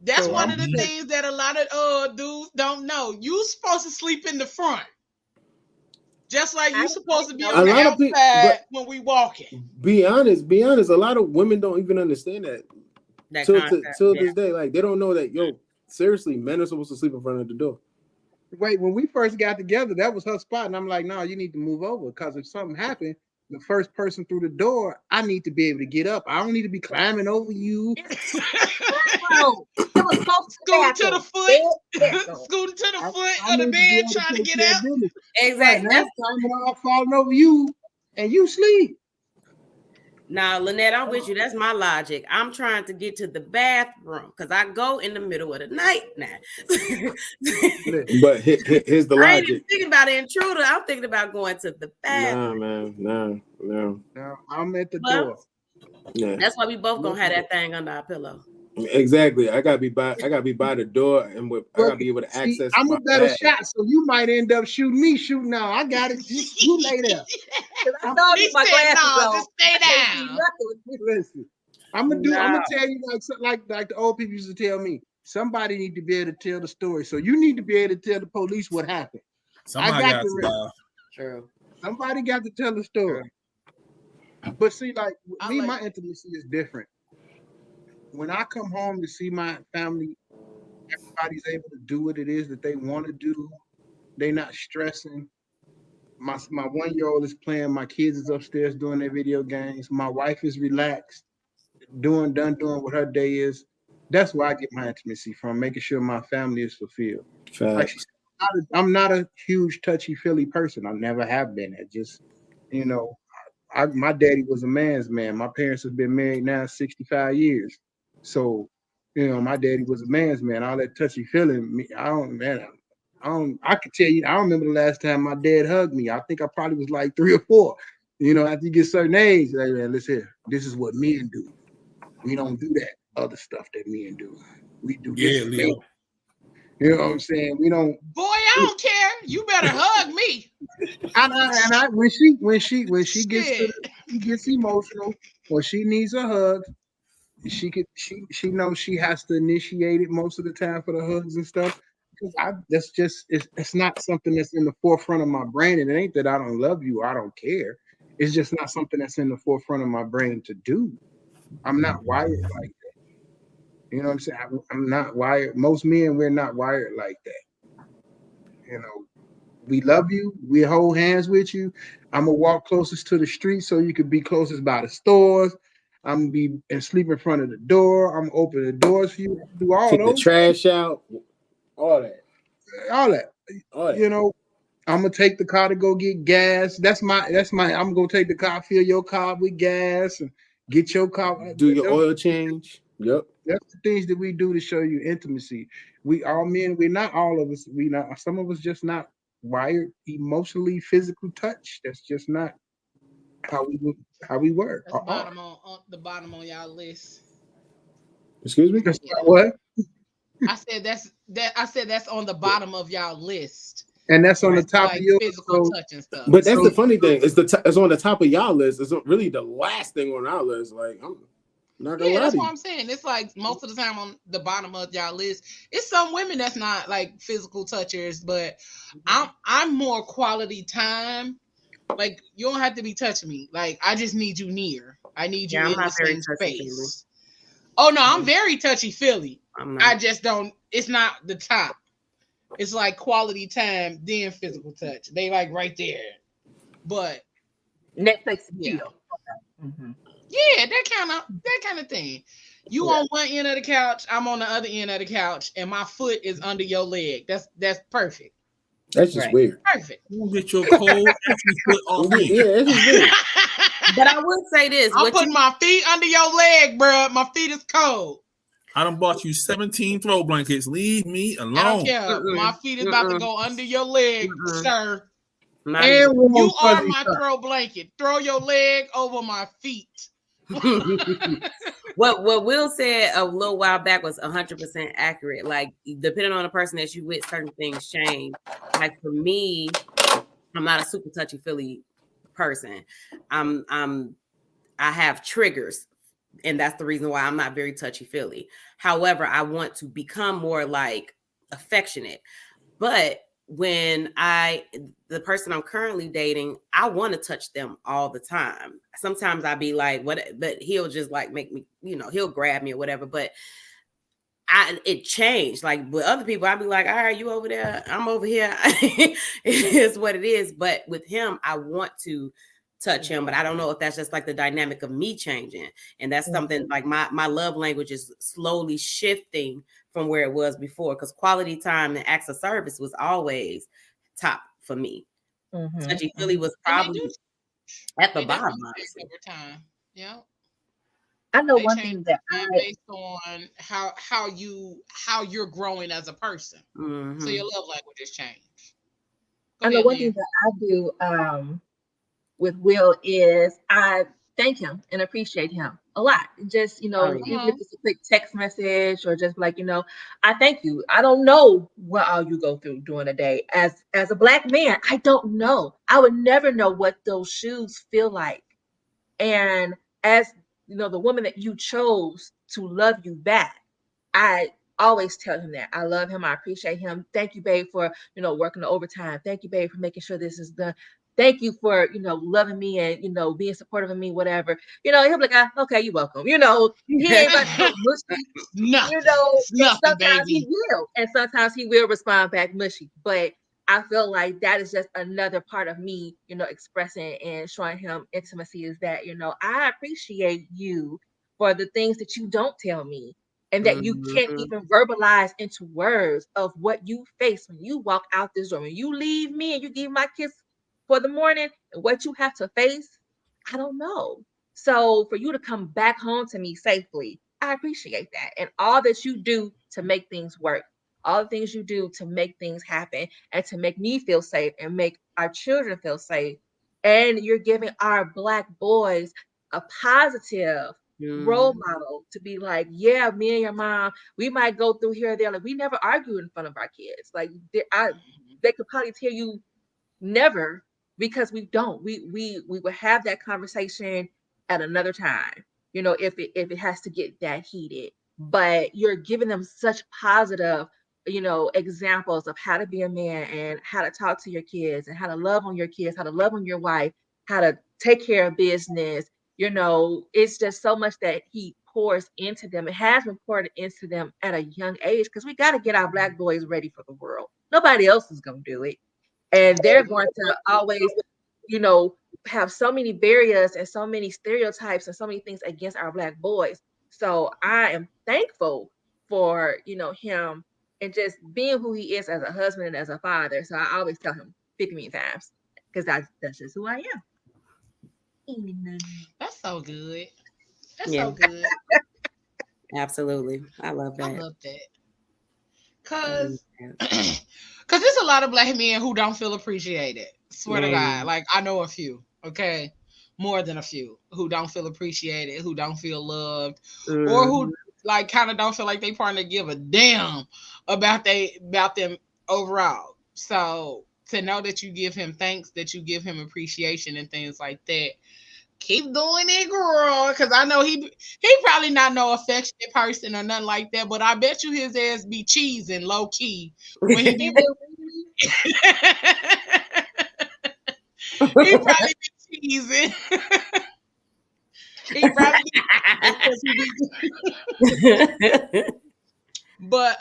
That's one of the things that a lot of dudes don't know. You supposed to sleep in the front. Just like you supposed to be on the outside when we walking. Be honest. A lot of women don't even understand that. Till this day, like they don't know that. Seriously, men are supposed to sleep in front of the door. Wait, when we first got together, that was her spot, and I'm like, no, you need to move over, because if something happened, the first person through the door, I need to be able to get up. I don't need to be climbing over you. Scooting to the foot. Scooting to the foot of the bed, trying to get out. Exactly. That's climbing off, falling over you, and you sleep. Now, Lynette, I'm with you. That's my logic. I'm trying to get to the bathroom because I go in the middle of the night now. But here's the logic. I ain't even thinking about an intruder. I'm thinking about going to the bathroom. Nah, man. No. I'm at the door. Yeah. That's why we both gonna have that thing under our pillow. Exactly. I gotta be by the door, and I gotta be able to access. I'm a better shot, so you might end up shooting me. Now I got it. You lay there. I know you my glasses just stay down. Listen, I'm gonna tell you like the old people used to tell me. Somebody need to be able to tell the story, so you need to be able to tell the police what happened. Somebody got to. True. Somebody got to tell the story. But see, like me, my intimacy is different. When I come home to see my family, Everybody's able to do what it is that they want to do. They're not stressing. My 1-year-old is playing. My kids is upstairs doing their video games. My wife is relaxed, doing what her day is. That's where I get my intimacy from, making sure my family is fulfilled. Like she said, I'm not a huge touchy-feely person. I never have been. I just, my daddy was a man's man. My parents have been married now 65 years. So, my daddy was a man's man. All that touchy-feely, I could tell you, I don't remember the last time my dad hugged me. I think I probably was like 3 or 4. After you get certain age, like, man, listen, this is what men do. We don't do that other stuff that men do. We do this. Yeah, Leo. You know what I'm saying? We don't. Boy, I don't care. You better hug me. When she gets emotional or she needs a hug, she knows she has to initiate it most of the time for the hugs and stuff. Because it's not something that's in the forefront of my brain. And it ain't that I don't love you, I don't care. It's just not something that's in the forefront of my brain to do. I'm not wired like that. You know what I'm saying? I'm not wired. Most men, we're not wired like that. We love you. We hold hands with you. I'm gonna walk closest to the street so you could be closest by the stores. I'm gonna be and sleep in front of the door. I'm gonna open the doors for you. Do all Take those the trash out. All that. I'm gonna take the car to go get gas. I'm gonna take the car, fill your car with gas, and get your car. Do your oil change. Yep. That's the things that we do to show you intimacy. We all men. We're not all of us. We not. Some of us just not wired emotionally, physical touch. That's just not how we work. That's on the bottom on y'all list. Excuse me. What? I said that's on the bottom of y'all list. And that's on the top like of your physical touch and stuff. But that's the funny thing. It's on the top of y'all list. It's really the last thing on our list. Like, I'm not gonna lie that's to what you. I'm saying. It's like most of the time on the bottom of y'all list. It's some women that's not like physical touchers, but I'm more quality time. Like, you don't have to be touching me. Like, I just need you near. I need you in the same space. Oh no, I'm very touchy-feely. I just don't. It's not the top. It's like quality time, then physical touch. They like right there. But Netflix, yeah. Yeah, that kind of thing. You on one end of the couch, I'm on the other end of the couch, and my foot is under your leg. That's perfect. That's just weird. Perfect. You get your cold foot off me. Yeah, that's just weird. But I would say this: I'm putting my feet under your leg, bro. My feet is cold. I done bought you 17 throw blankets. Leave me alone. I don't care. My feet is about to go under your leg, sir. And you are my throw blanket. Throw your leg over my feet. What Will said a little while back was 100% accurate. Like, depending on the person that you with, certain things change. Like, for me, I'm not a super touchy-feely person. I have triggers, and that's the reason why I'm not very touchy-feely. However, I want to become more like affectionate. But when the person I'm currently dating, I want to touch them all the time. Sometimes I'll be like, what? But he'll just like make me, he'll grab me or whatever. But it changed. Like with other people, I'd be like, all right, you over there, I'm over here. It is what it is. But with him, I want to touch him, but I don't know if that's just like the dynamic of me changing. And that's something like my love language is slowly shifting from where it was before, because quality time and acts of service was always top for me. Touchy-feely was probably at the bottom over time. Yeah. I know one thing that based on how you're growing as a person. Mm-hmm. So your love language has changed. I know one thing that I do with Will is I thank him and appreciate him a lot. Just, even if it's a quick text message or just like, I thank you. I don't know what all you go through during the day. As a Black man, I don't know. I would never know what those shoes feel like. And as the woman that you chose to love you back, I always tell him that I love him. I appreciate him. Thank you, babe, for, working the overtime. Thank you, babe, for making sure this is done. thank you for, loving me and, being supportive of me, whatever. He'll be like, okay, you're welcome. He ain't about to go mushy. Nothing. And sometimes baby. he will. And sometimes he will respond back mushy. But I feel like that is just another part of me, expressing and showing him intimacy is that, I appreciate you for the things that you don't tell me and that you can't even verbalize into words of what you face when you walk out this door. When you leave me and you give my kiss for the morning and what you have to face, I don't know. So for you to come back home to me safely, I appreciate that. And all that you do to make things work, all the things you do to make things happen and to make me feel safe and make our children feel safe. And you're giving our Black boys a positive role model to be like, yeah, me and your mom, we might go through here or there. Like, we never argue in front of our kids. Like, they could probably tell you never, because we don't. We would have that conversation at another time, if it has to get that heated. But you're giving them such positive, examples of how to be a man and how to talk to your kids and how to love on your kids, how to love on your wife, how to take care of business. It's just so much that he pours into them. It has been poured into them at a young age because we got to get our Black boys ready for the world. Nobody else is going to do it. And they're going to always, have so many barriers and so many stereotypes and so many things against our Black boys. So I am thankful for, him and just being who he is as a husband and as a father. So I always tell him 50 million times because that's just who I am. That's so good. That's so good. Absolutely. I love that. I love that. Because there's a lot of Black men who don't feel appreciated. Swear to God. Like, I know a few, okay? More than a few who don't feel appreciated, who don't feel loved, or who like kind of don't feel like they partner give a damn about them overall. So to know that you give him thanks, that you give him appreciation and things like that, keep doing it, girl. Because I know he probably not no affectionate person or nothing like that, but I bet you his ass be cheesing low key when he be. He probably be cheesing. He probably be. But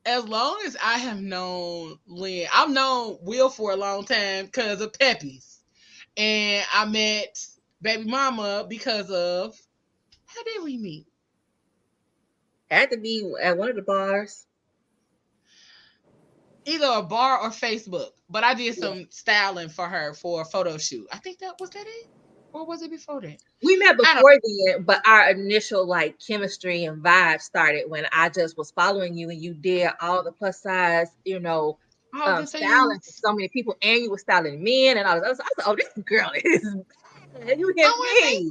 as long as I have known Lynn, I've known Will for a long time because of Peppy's. And I met baby mama because of, how did we meet? Had to be at one of the bars. Either a bar or Facebook. But I did some styling for her for a photo shoot. I think was that it? Or was it before that? We met before then, but our initial chemistry and vibe started when I just was following you and you did all the plus size, styling for so many people, and you were styling men and all this. I was like, oh, this girl is bad. You get me.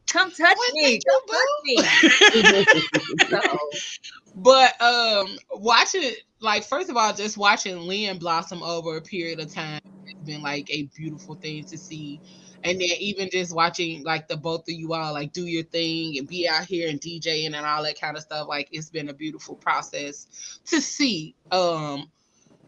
Come touch me. Come touch me. But watching, first of all, just watching Lynn blossom over a period of time has been a beautiful thing to see. And then even just watching the both of you all do your thing and be out here and DJing and all that kind of stuff, it's been a beautiful process to see. And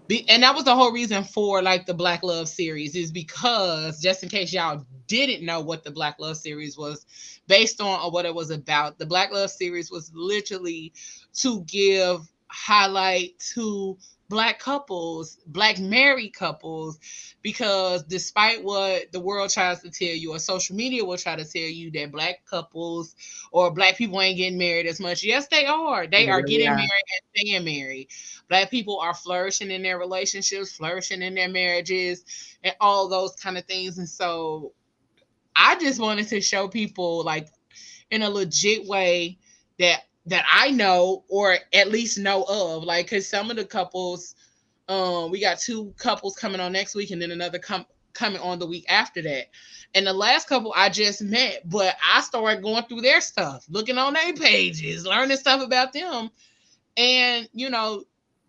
that was the whole reason for the Black Love series, is because, just in case y'all didn't know what the Black Love series was based on or what it was about, the Black Love series was literally to give highlight to Black couples, Black married couples, because despite what the world tries to tell you or social media will try to tell you that Black couples or Black people ain't getting married as much. Yes, they are. They are getting married and staying married. Black people are flourishing in their relationships, flourishing in their marriages, and all those kind of things. And so I just wanted to show people in a legit way that I know, or at least know of, because some of the couples, we got 2 couples coming on next week and then another coming on the week after that. And the last couple I just met, but I started going through their stuff, looking on their pages, learning stuff about them, and,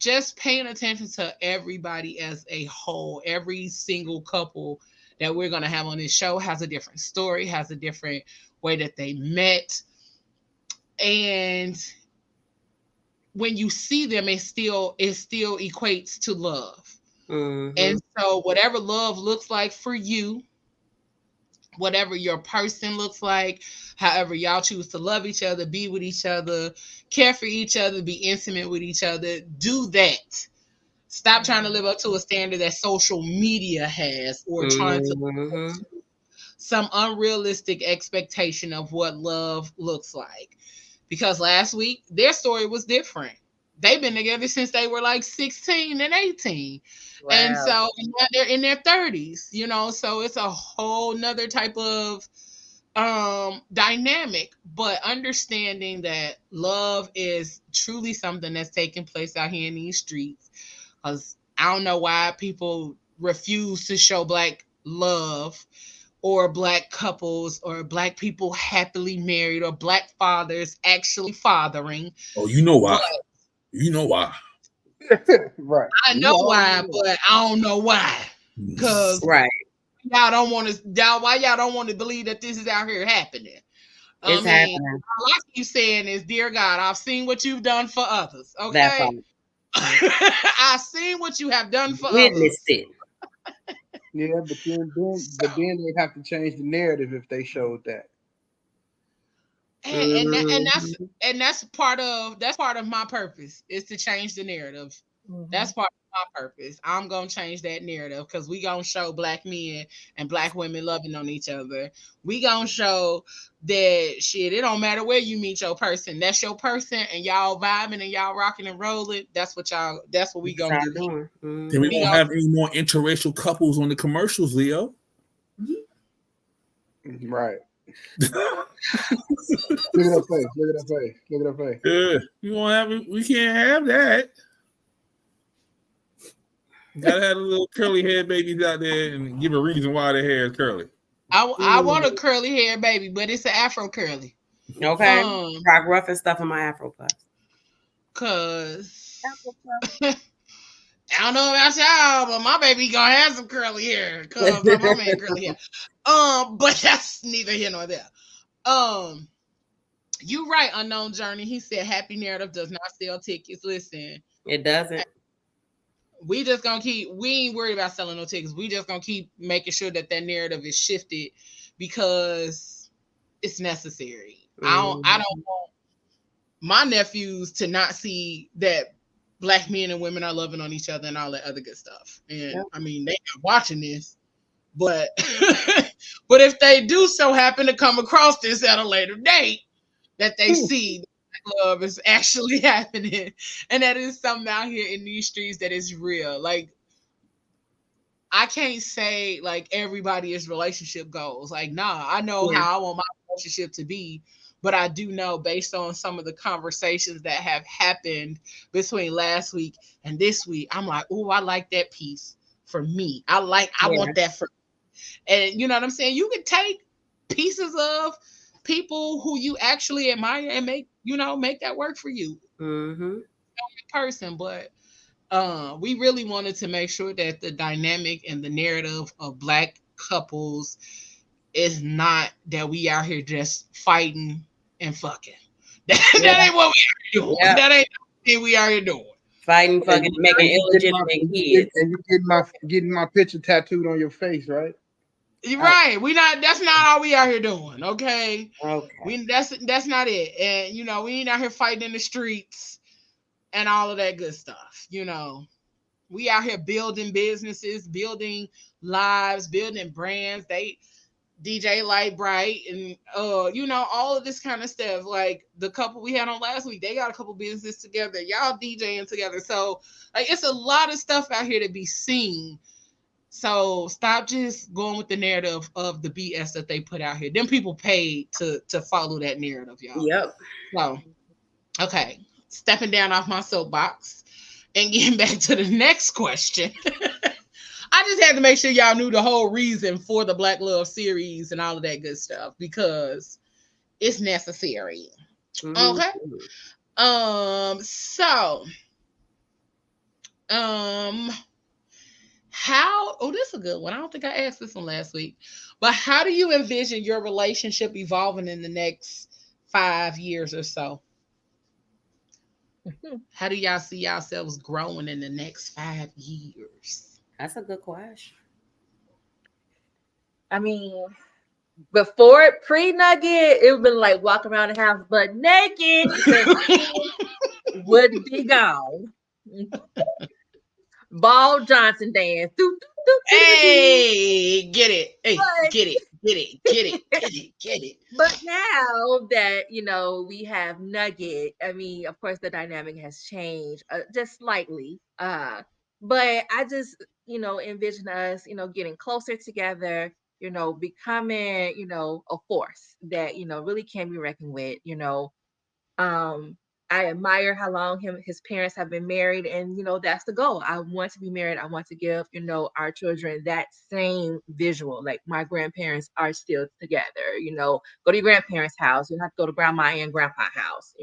just paying attention to everybody as a whole. Every single couple that we're going to have on this show has a different story, has a different way that they met. And when you see them, it still equates to love. Mm-hmm. And so whatever love looks like for you, whatever your person looks like, however y'all choose to love each other, be with each other, care for each other, be intimate with each other, do that. Stop trying to live up to a standard that social media has, or trying to live up to some unrealistic expectation of what love looks like. Because last week, their story was different. They've been together since they were like 16 and 18. Wow. And so now they're in their 30s, you know, so it's a whole nother type of dynamic. But understanding that love is truly something that's taking place out here in these streets. Because I don't know why people refuse to show Black love, or Black couples, or Black people happily married, or Black fathers actually fathering. Oh, you know why. You know why. Right. I know why, but I don't know why. Because y'all don't want to. Why y'all don't want to believe that this is out here happening? It's happening. All I keep saying is, dear God, I've seen what you've done for others. Okay, I've seen what you have done for others. It. Yeah, but then they'd have to change the narrative if they showed that. And that's part of my purpose, is to change the narrative. Mm-hmm. That's part of my purpose. I'm gonna change that narrative, because we gonna show Black men and Black women loving on each other. We gonna show that shit. It don't matter where you meet your person. That's your person, and y'all vibing and y'all rocking and rolling. That's what we gonna do. Mm-hmm. Then we won't have any more interracial couples on the commercials, Leo. Mm-hmm. Right. Look at her face. Look at her face. Look at her face. Yeah, we can't have that. Gotta have the little curly hair babies out there and give a reason why their hair is curly. I want a curly hair baby, but it's an Afro curly. Okay. Rock rough and stuff in my Afro puffs. Cause I don't know about y'all, but my baby gonna have some curly hair. Cause my mama ain't curly hair. But that's neither here nor there. You right, Unknown Journey. He said happy narrative does not sell tickets. Listen, it doesn't. We ain't worried about selling no tickets. We just gonna keep making sure that narrative is shifted, because it's necessary. Mm-hmm. I don't want my nephews to not see that Black men and women are loving on each other and all that other good stuff. And I mean, they're not watching this, but but if they do so happen to come across this at a later date, that they see love is actually happening, and that is something out here in these streets that is real. Like, I can't say like everybody is relationship goals. Like, nah, I know how I want my relationship to be, but I do know, based on some of the conversations that have happened between last week and this week, I'm like, oh, I like that piece for me. I want that for me. And you know what I'm saying? You can take pieces of people who you actually admire and make that work for you. Mm-hmm. Person, but we really wanted to make sure that the dynamic and the narrative of Black couples is not that we out here just fighting and fucking. That ain't what we are doing. Yeah. That ain't what we are here doing. Fighting, fucking, making illegitimate kids. And you getting my picture tattooed on your face, right? You're right. That's not all we out here doing. Okay. That's not it. And we ain't out here fighting in the streets and all of that good stuff. We out here building businesses, building lives, building brands. DJ Light Bright and all of this kind of stuff. Like the couple we had on last week, they got a couple businesses together. Y'all DJing together. So like it's a lot of stuff out here to be seen. So stop just going with the narrative of the BS that they put out here. Them people paid to follow that narrative, y'all. Yep. So, okay. Stepping down off my soapbox and getting back to the next question. I just had to make sure y'all knew the whole reason for the Black Love series and all of that good stuff, because it's necessary. Mm-hmm. Okay. This is a good one. I don't think I asked this one last week, but how do you envision your relationship evolving in the next 5 years or so? How do y'all see yourselves growing in the next 5 years? That's a good question. I mean, before pre-nugget, it would been like walking around the house but naked because would be gone. Ball Johnson dance. Hey, get it. Hey, get it. But now that, we have Nugget, I mean, of course, the dynamic has changed just slightly. But I just, envision us, getting closer together, becoming, a force that, really can be reckoned with, um I admire how long his parents have been married, and that's the goal. I want to be married. I want to give our children that same visual. Like my grandparents are still together. Go to your grandparents' house. You don't have to go to grandma and grandpa's house.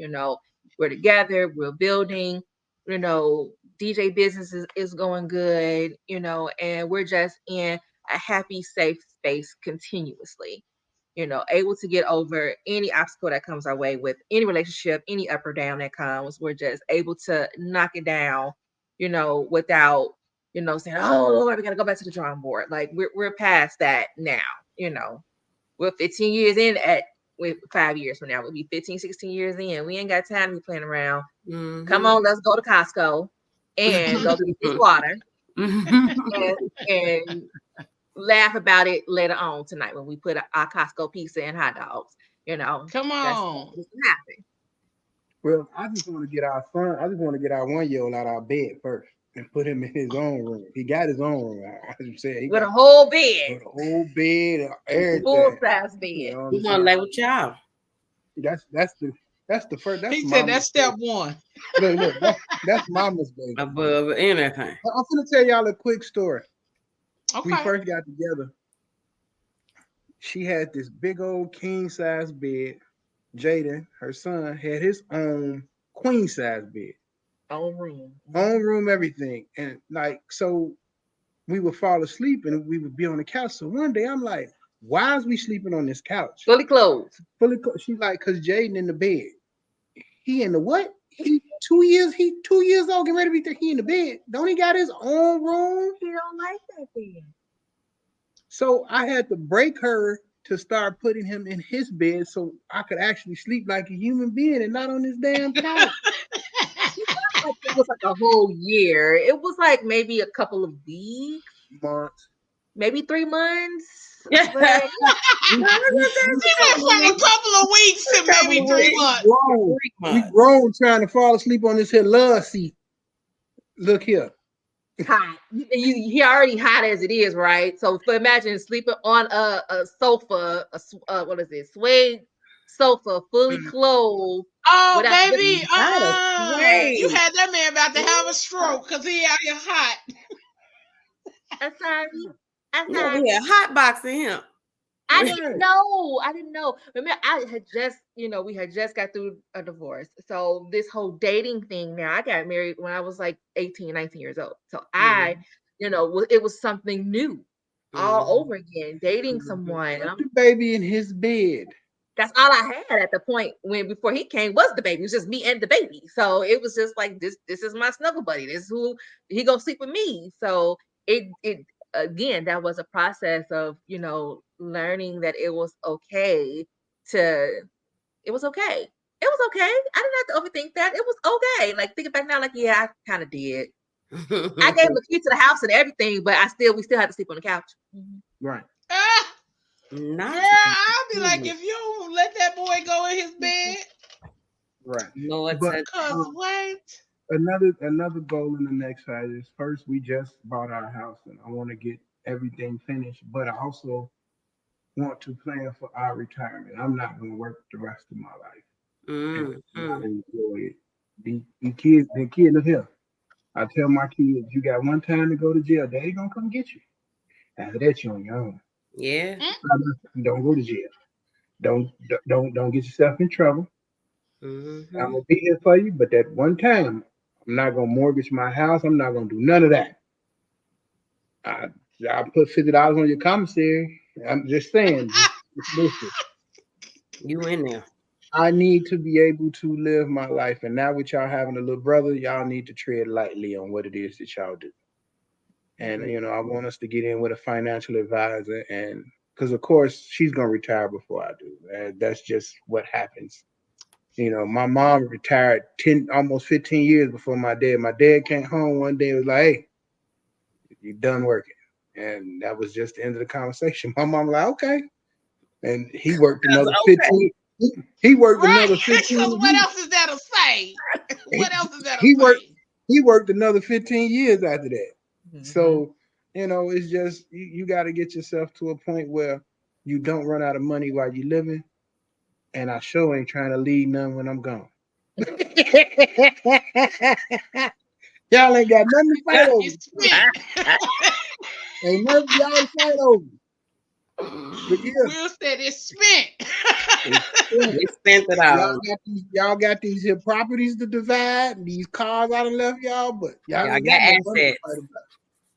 We're together. We're building. DJ business is going good. And we're just in a happy, safe space continuously. Able to get over any obstacle that comes our way with any relationship, any up or down that comes. We're just able to knock it down, without, saying, oh Lord, we gotta go back to the drawing board. Like we're past that now, we're 15 years in with 5 years from now. We'll be 15, 16 years in. We ain't got time to be playing around. Mm-hmm. Come on, let's go to Costco and go get this water and laugh about it later on tonight when we put our Costco pizza and hot dogs. Come on. That's happen. Well, I just want to get our 1-year-old out of our bed first and put him in his own room. He got his own room. I said, with a whole bed. With a whole bed, everything. Full size bed. We want to lay with y'all. That's the first. He said that's step one. Look, that's mama's baby. Above anything. I'm gonna tell y'all a quick story. Okay. We first got together. She had this big old king size bed. Jaden, her son, had his own queen size bed. Own room, everything. And so we would fall asleep and we would be on the couch. So one day I'm like, why is we sleeping on this couch? Fully clothed. She's like, because Jaden in the bed. He in the what? He 2 years old, getting ready to be there. He in the bed. Don't he got his own room? He don't like that bed. So I had to break her to start putting him in his bed so I could actually sleep like a human being and not on this damn couch. It was like a whole year. It was like maybe a couple of weeks. Months. Maybe 3 months. She went from a couple of weeks to maybe 3 months. We grown trying to fall asleep on this here love seat. Look here. Hot. He already hot as it is, right? So imagine sleeping on a sofa, what is it? Suede sofa, fully clothed. Oh, baby. You had that man about to have a stroke because he out here hot. I'm sorry. We had hot boxing him. I didn't know. Remember, I had just, we had just got through a divorce. So this whole dating thing now, I got married when I was like 18, 19 years old. So it was something new all over again, dating someone. The baby in his bed. That's all I had at the point before he came was the baby. It was just me and the baby. So it was just like, this is my snuggle buddy. This is who he gonna sleep with me. So it again, that was a process of, learning that it was okay. It was okay. I didn't have to overthink that. It was okay. Like thinking back now, like, yeah, I kind of did. I gave him the key to the house and everything, but we still had to sleep on the couch. Right. I'll be like, if you don't let that boy go in his bed. Right. Lord, because what? Another goal in the next phase is first we just bought our house and I want to get everything finished, but I also want to plan for our retirement. I'm not going to work the rest of my life. And enjoy it. The kids, look here. I tell my kids, you got one time to go to jail. Daddy gonna come get you. After that, you're on your own. Yeah. Don't go to jail. Don't get yourself in trouble. Mm-hmm. I'm gonna be here for you, but that one time, I'm not gonna mortgage my house. I'm not gonna do none of that. I put $50 on your commissary. I'm just saying. Listen. You in there? I need to be able to live my life, and now with y'all having a little brother, y'all need to tread lightly on what it is that y'all do. And I want us to get in with a financial advisor, and because of course she's gonna retire before I do. That's just what happens. My mom retired almost 15 years before my dad. My dad came home one day and was like, "Hey, you're done working," and that was just the end of the conversation. My mom was like, "Okay," and he worked another 15. He worked another 15. What else is there to say? What else is there to say? He worked another 15 years after that. Mm-hmm. So, it's just you got to get yourself to a point where you don't run out of money while you're living. And I sure ain't trying to leave none when I'm gone. Y'all ain't got nothing to fight over. Ain't nothing y'all to fight over. But yeah. Will said it's spent. It's spent it all. Y'all got these here properties to divide, these cars I done left y'all, but y'all ain't got no money to fight about.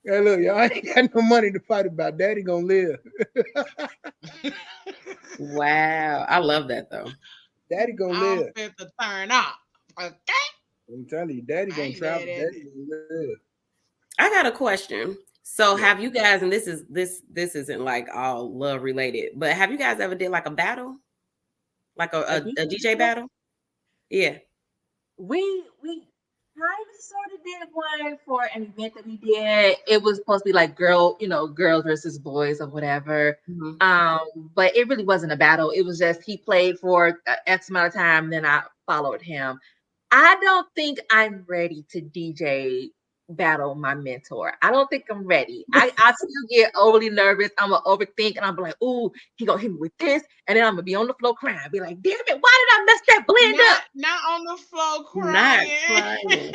Hey, look, y'all ain't got no money to fight about. Daddy gonna live. Wow, I love that though. Daddy gonna live. I'm fit to turn up. Okay. I'm telling you, Daddy gonna travel. Daddy gonna live. I got a question. So have you guys, and this isn't like all love related, but have you guys ever did like a battle? Like a DJ battle? Yeah. We kind of sort of did one for an event that we did. It was supposed to be like girls versus boys or whatever. Mm-hmm. But it really wasn't a battle. It was just he played for X amount of time, and then I followed him. I don't think I'm ready to DJ battle my mentor. I don't think I'm ready. I still get overly nervous. I'm gonna overthink, and I'm like, "Ooh, he gonna hit me with this," and then I'm gonna be on the floor crying. Be like, "Damn it, why did I mess that blend up?" Not on the floor crying. Not crying.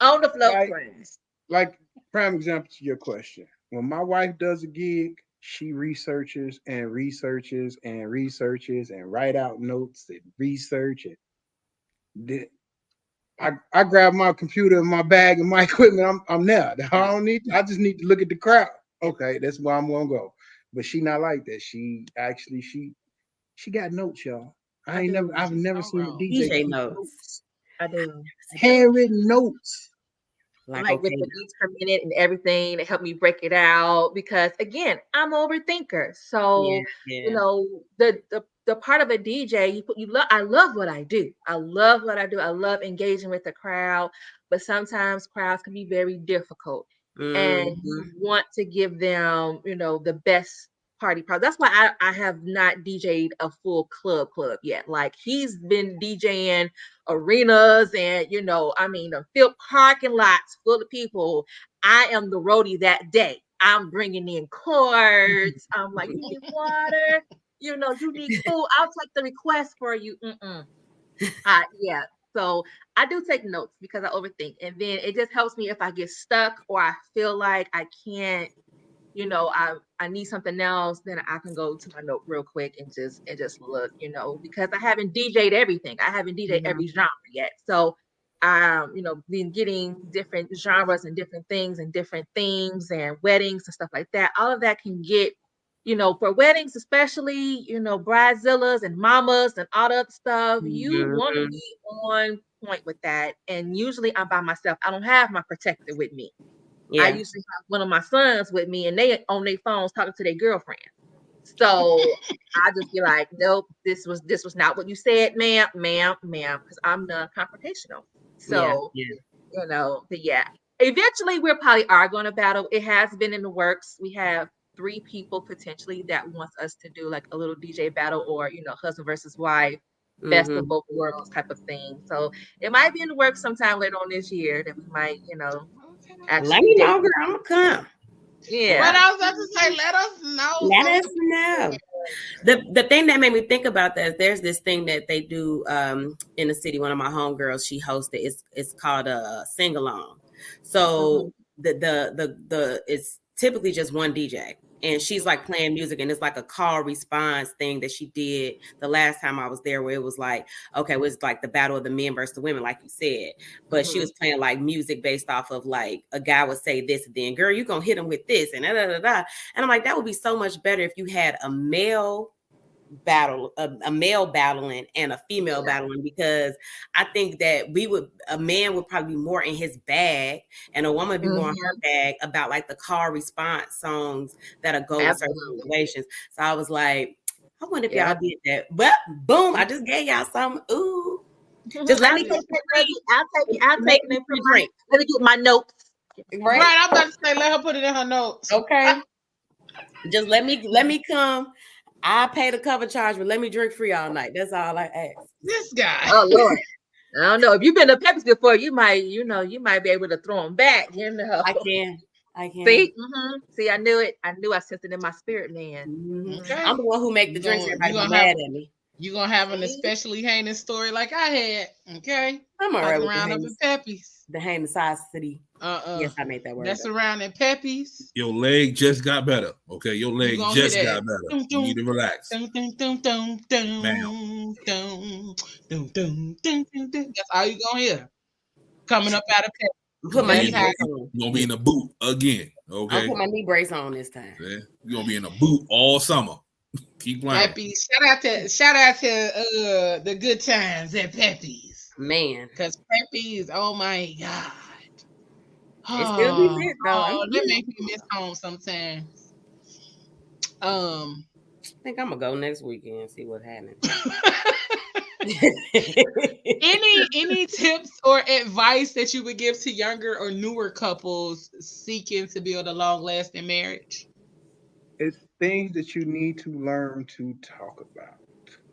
On the floor crying. Like prime example to your question. When my wife does a gig, she researches and researches and researches and write out notes and research it. I grab my computer and my bag and my equipment. I'm there. I just need to look at the crowd. Okay, that's where I'm gonna go. But she not like that. She actually she got notes, y'all. I've never seen a DJ notes. I do. Handwritten notes. Like with the beats per minute and everything to help me break it out, because again, I'm an overthinker. So the part of a DJ, I love what I do. I love what I do. I love engaging with the crowd, but sometimes crowds can be very difficult, and you want to give them, the best party. That's why I have not DJ'd a full club yet. Like he's been DJing arenas and filled parking lots full of people. I am the roadie that day. I'm bringing in cords. I'm like, you need water, you need food. I'll take the request for you. So I do take notes because I overthink, and then it just helps me if I get stuck or I feel like I can't, I need something else, then I can go to my note real quick and just look, because I haven't DJ'd everything. I haven't DJ'd every genre yet. So been getting different genres and different things and different themes and weddings and stuff like that. All of that can get, for weddings, especially, bridezillas and mamas and all that stuff, you want to be on point with that. And usually I'm by myself. I don't have my protector with me. Yeah. I usually have one of my sons with me, and they on their phones talking to their girlfriend. So I just be like, nope, this was not what you said, ma'am, because I'm non-confrontational. So but yeah. Eventually we probably are going to battle. It has been in the works. We have 3 people potentially that wants us to do like a little DJ battle, or husband versus wife, best of both worlds type of thing. So it might be in the works sometime later on this year that we might, let me know, girl. I'm gonna come. Yeah. What I was about to say, let us know. Let us know. The thing that made me think about that is there's this thing that they do in the city. One of my homegirls, she hosted. It's called a sing along. So the it's typically just one DJ. And she's like playing music, and it's like a call response thing that she did the last time I was there, where it was like, okay, it was like the battle of the men versus the women, like you said. But she was playing like music based off of like a guy would say this, and then girl, you gonna hit him with this, and da da da da. And I'm like, that would be so much better if you had a male battle, a male battling and a female battling, because I think that a man would probably be more in his bag and a woman would be more in her bag about like the call response songs that go with certain situations. So I was like, I wonder if y'all did that. But boom, I just gave y'all some. Ooh. Just let me I'll take it for drink. Let me get my notes. Right, I'm about to say, let her put it in her notes. Okay. Just let me come. I pay the cover charge, but let me drink free all night. That's all I ask. This guy. Oh Lord. I don't know. If you've been to Pepsi before, you might be able to throw them back. I can. See? See, I knew it. I sensed it in my spirit, man. Okay. I'm the one who make the drinks. Everybody mad at me. You're going to have an especially heinous story like I had. Okay. I'm all right with around up in Pepe's. The heinous-city. Yes, I made that word. That's around at Pepe's. Your leg just got better. Okay, your leg just got better. You need to relax. That's all you're going to hear. Coming up out of Pepe's. Put my knee brace on. You're going to be in a boot again. Okay. I'll put my knee brace on this time. Yeah. You're going to be in a boot all summer. Keep playing. Pepe's. Shout out to the good times at Pepe's. Man. Because Pepe's, oh my God. It still be lit, though. That makes me miss home sometimes. I think I'm gonna go next weekend and see what happens. Any tips or advice that you would give to younger or newer couples seeking to build a long-lasting marriage? It's things that you need to learn to talk about.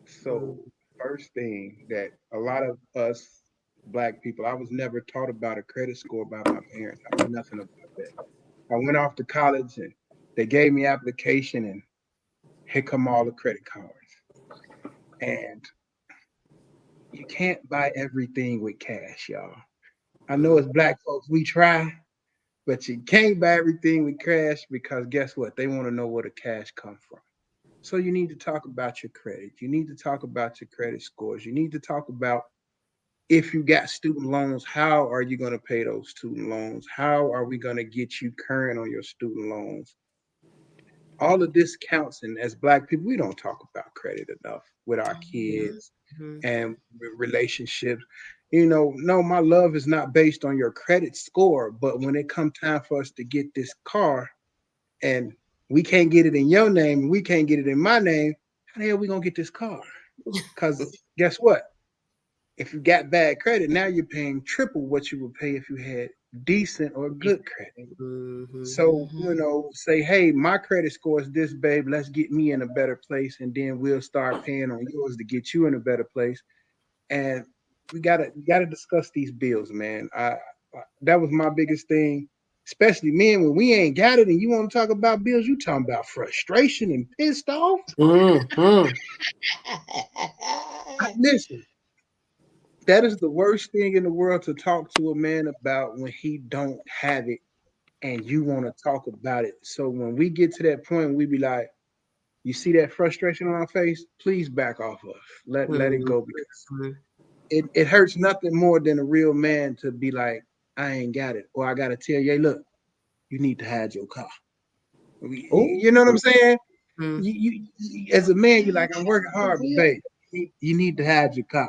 So, first thing that a lot of us Black people, I was never taught about a credit score by my parents. I knew nothing about that. I went off to college and they gave me application and here come all the credit cards. And you can't buy everything with cash, y'all. I know as Black folks, we try, but you can't buy everything with cash because guess what? They want to know where the cash comes from. So you need to talk about your credit. You need to talk about your credit scores. You need to talk about if you got student loans, how are you going to pay those student loans? How are we going to get you current on your student loans? All of this counts. And as Black people, we don't talk about credit enough with our kids and relationships. No, my love is not based on your credit score, but when it comes time for us to get this car and we can't get it in your name and we can't get it in my name, how the hell are we going to get this car? Because guess what? If you got bad credit, now you're paying triple what you would pay if you had decent or good credit. So, say, hey, my credit score is this, babe. Let's get me in a better place. And then we'll start paying on yours to get you in a better place. And we gotta discuss these bills, man. That was my biggest thing, especially men, when we ain't got it and you want to talk about bills, you talking about frustration and pissed off. Listen. That is the worst thing in the world to talk to a man about when he don't have it and you want to talk about it. So when we get to that point, we be like, you see that frustration on our face? Please back off of us. Let it go because it hurts nothing more than a real man to be like, I ain't got it. Or I got to tell you, hey, look, you need to hide your car. You know what I'm saying? You as a man, you're like, I'm working hard, but babe, you need to hide your car.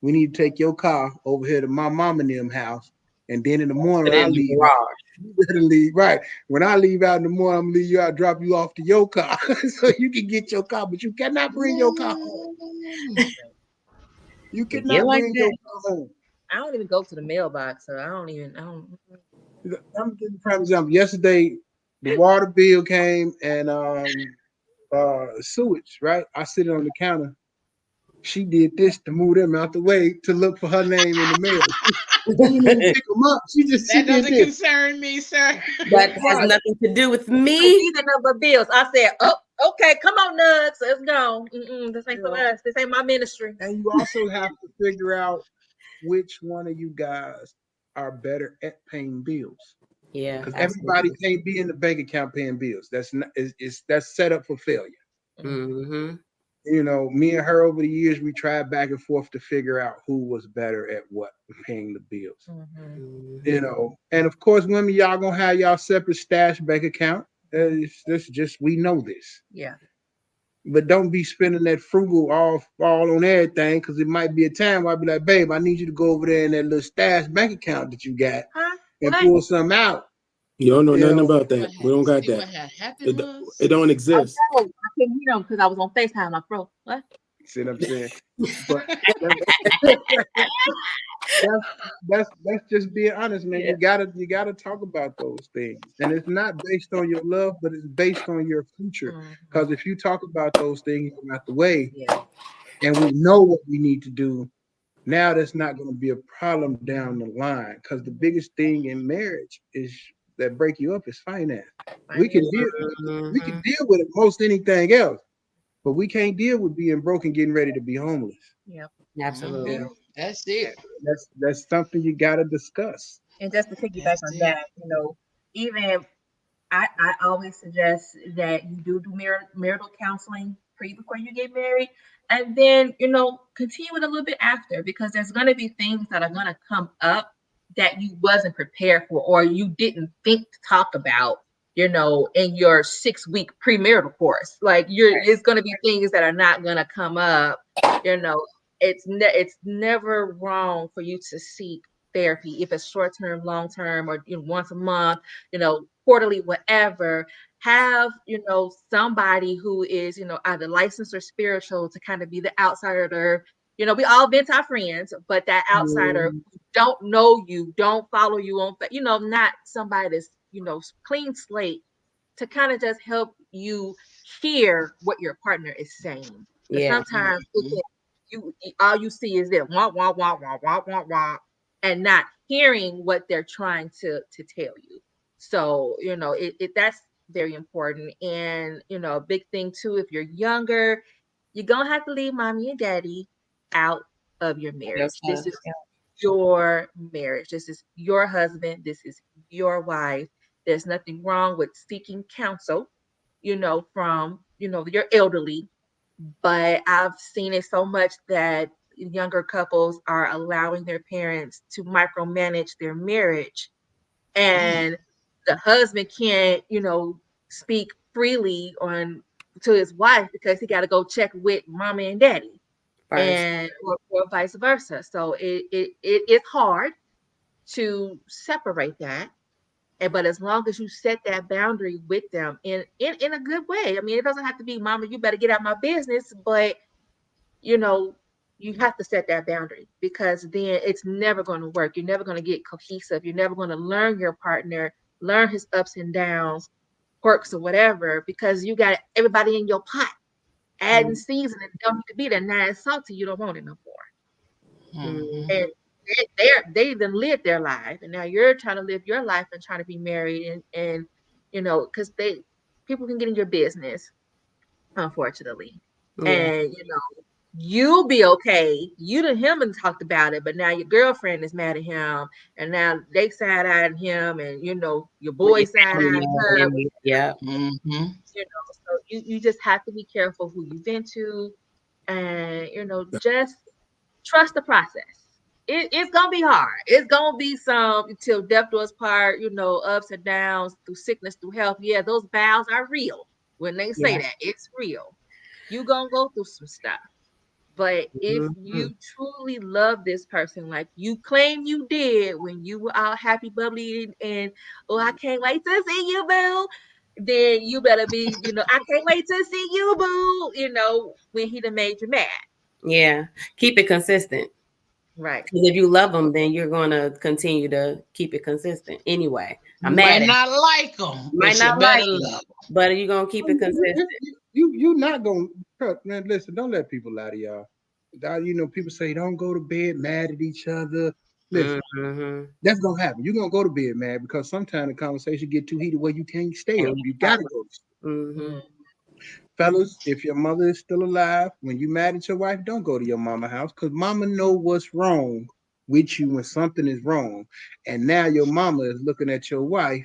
We need to take your car over here to my mom and them house. And then in the morning, I leave. You better leave. Right. When I leave out in the morning, I'm going to leave you out, drop you off to your car so you can get your car, but you cannot bring your car home. You cannot bring your car home. I don't even go to the mailbox, so I don't. I'm giving a prime example. Yesterday, the water bill came and sewage, right? I sit on the counter. She did this to move them out the way to look for her name in the mail. She didn't even pick them up. That doesn't concern me, sir. That has nothing to do with me. These are number bills. I said, oh, okay, come on, Nugs, let's go. This ain't for us. This ain't my ministry. And you also have to figure out which one of you guys are better at paying bills. Yeah, because everybody can't be in the bank account paying bills. That's set up for failure. Me and her over the years, we tried back and forth to figure out who was better at what, paying the bills. And of course, women, y'all gonna have y'all separate stash bank account. That's just, we know this. Yeah. But don't be spending that frugal all on everything, because it might be a time where I'll be like, babe, I need you to go over there in that little stash bank account that you got and pull some out. You don't know nothing about that. We don't got that. What happened it don't exist. I couldn't hear them because I was on FaceTime. Like, bro, what? See what I'm saying? But that's just being honest, man. Yeah. You gotta talk about those things, and it's not based on your love, but it's based on your future. Because if you talk about those things out the way, and we know what we need to do, now that's not going to be a problem down the line. Because the biggest thing in marriage is that break you up is finance. We can deal with it most anything else, but we can't deal with being broke and getting ready to be homeless. Yep, absolutely. You know? That's it. That's something you got to discuss. And just to piggyback on that, even I always suggest that you do marital counseling before you get married, and then continue it a little bit after, because there's going to be things that are going to come up that you wasn't prepared for or you didn't think to talk about, in your 6-week premarital course. Like it's going to be things that are not going to come up. It's never wrong for you to seek therapy, if it's short-term, long-term, or once a month, quarterly, whatever. Have somebody who is either licensed or spiritual to kind of be the outsider. We all vent our friends, but that outsider who don't know you, don't follow you on, not somebody that's clean slate, to kind of just help you hear what your partner is saying. Yeah. Sometimes all you see is that wah wah wah wah wah wah wah, and not hearing what they're trying to tell you. So that's very important. And a big thing too, if you're younger, you're gonna have to leave mommy and daddy out of your marriage. This is your marriage. This is your husband. This is your wife. There's nothing wrong with seeking counsel, from your elderly. But I've seen it so much that younger couples are allowing their parents to micromanage their marriage, and the husband can't, speak freely to his wife because he got to go check with mama and daddy, and or vice versa. So it's hard to separate that. But as long as you set that boundary with them in a good way, I mean, it doesn't have to be, mama, you better get out my business, but you have to set that boundary, because then it's never going to work. You're never going to get cohesive. You're never going to learn your partner, learn his ups and downs, quirks or whatever, because you got everybody in your pot adding season and don't need to be there. Now it's salty, you don't want it no more. And they then lived their life, and now you're trying to live your life and trying to be married, and because people can get in your business, unfortunately. And you'll be okay. You and him and talked about it, but now your girlfriend is mad at him, and now they side eyeing him, and your boy side eyeing her. Yeah. So you just have to be careful who you've been to, and just trust the process. It's gonna be hard. It's gonna be some till death do us part, ups and downs, through sickness, through health. Yeah, those vows are real. When they say that, it's real. You're gonna go through some stuff. But if you truly love this person like you claim you did when you were all happy, bubbly, and I can't wait to see you, boo, then you better be, I can't wait to see you, boo, when he done made you mad. Yeah. Keep it consistent. Right. Because if you love them, then you're going to continue to keep it consistent anyway. Might not like them. Might not like them. But you're going to keep it consistent. You're not going to, man, listen, don't let people lie to y'all. People say don't go to bed mad at each other. Listen, that's going to happen. You're going to go to bed mad because sometimes the conversation get too heated where you can't stay up. You got to go to sleep. Fellas, if your mother is still alive, when you mad at your wife, don't go to your mama house, because mama know what's wrong with you when something is wrong. And now your mama is looking at your wife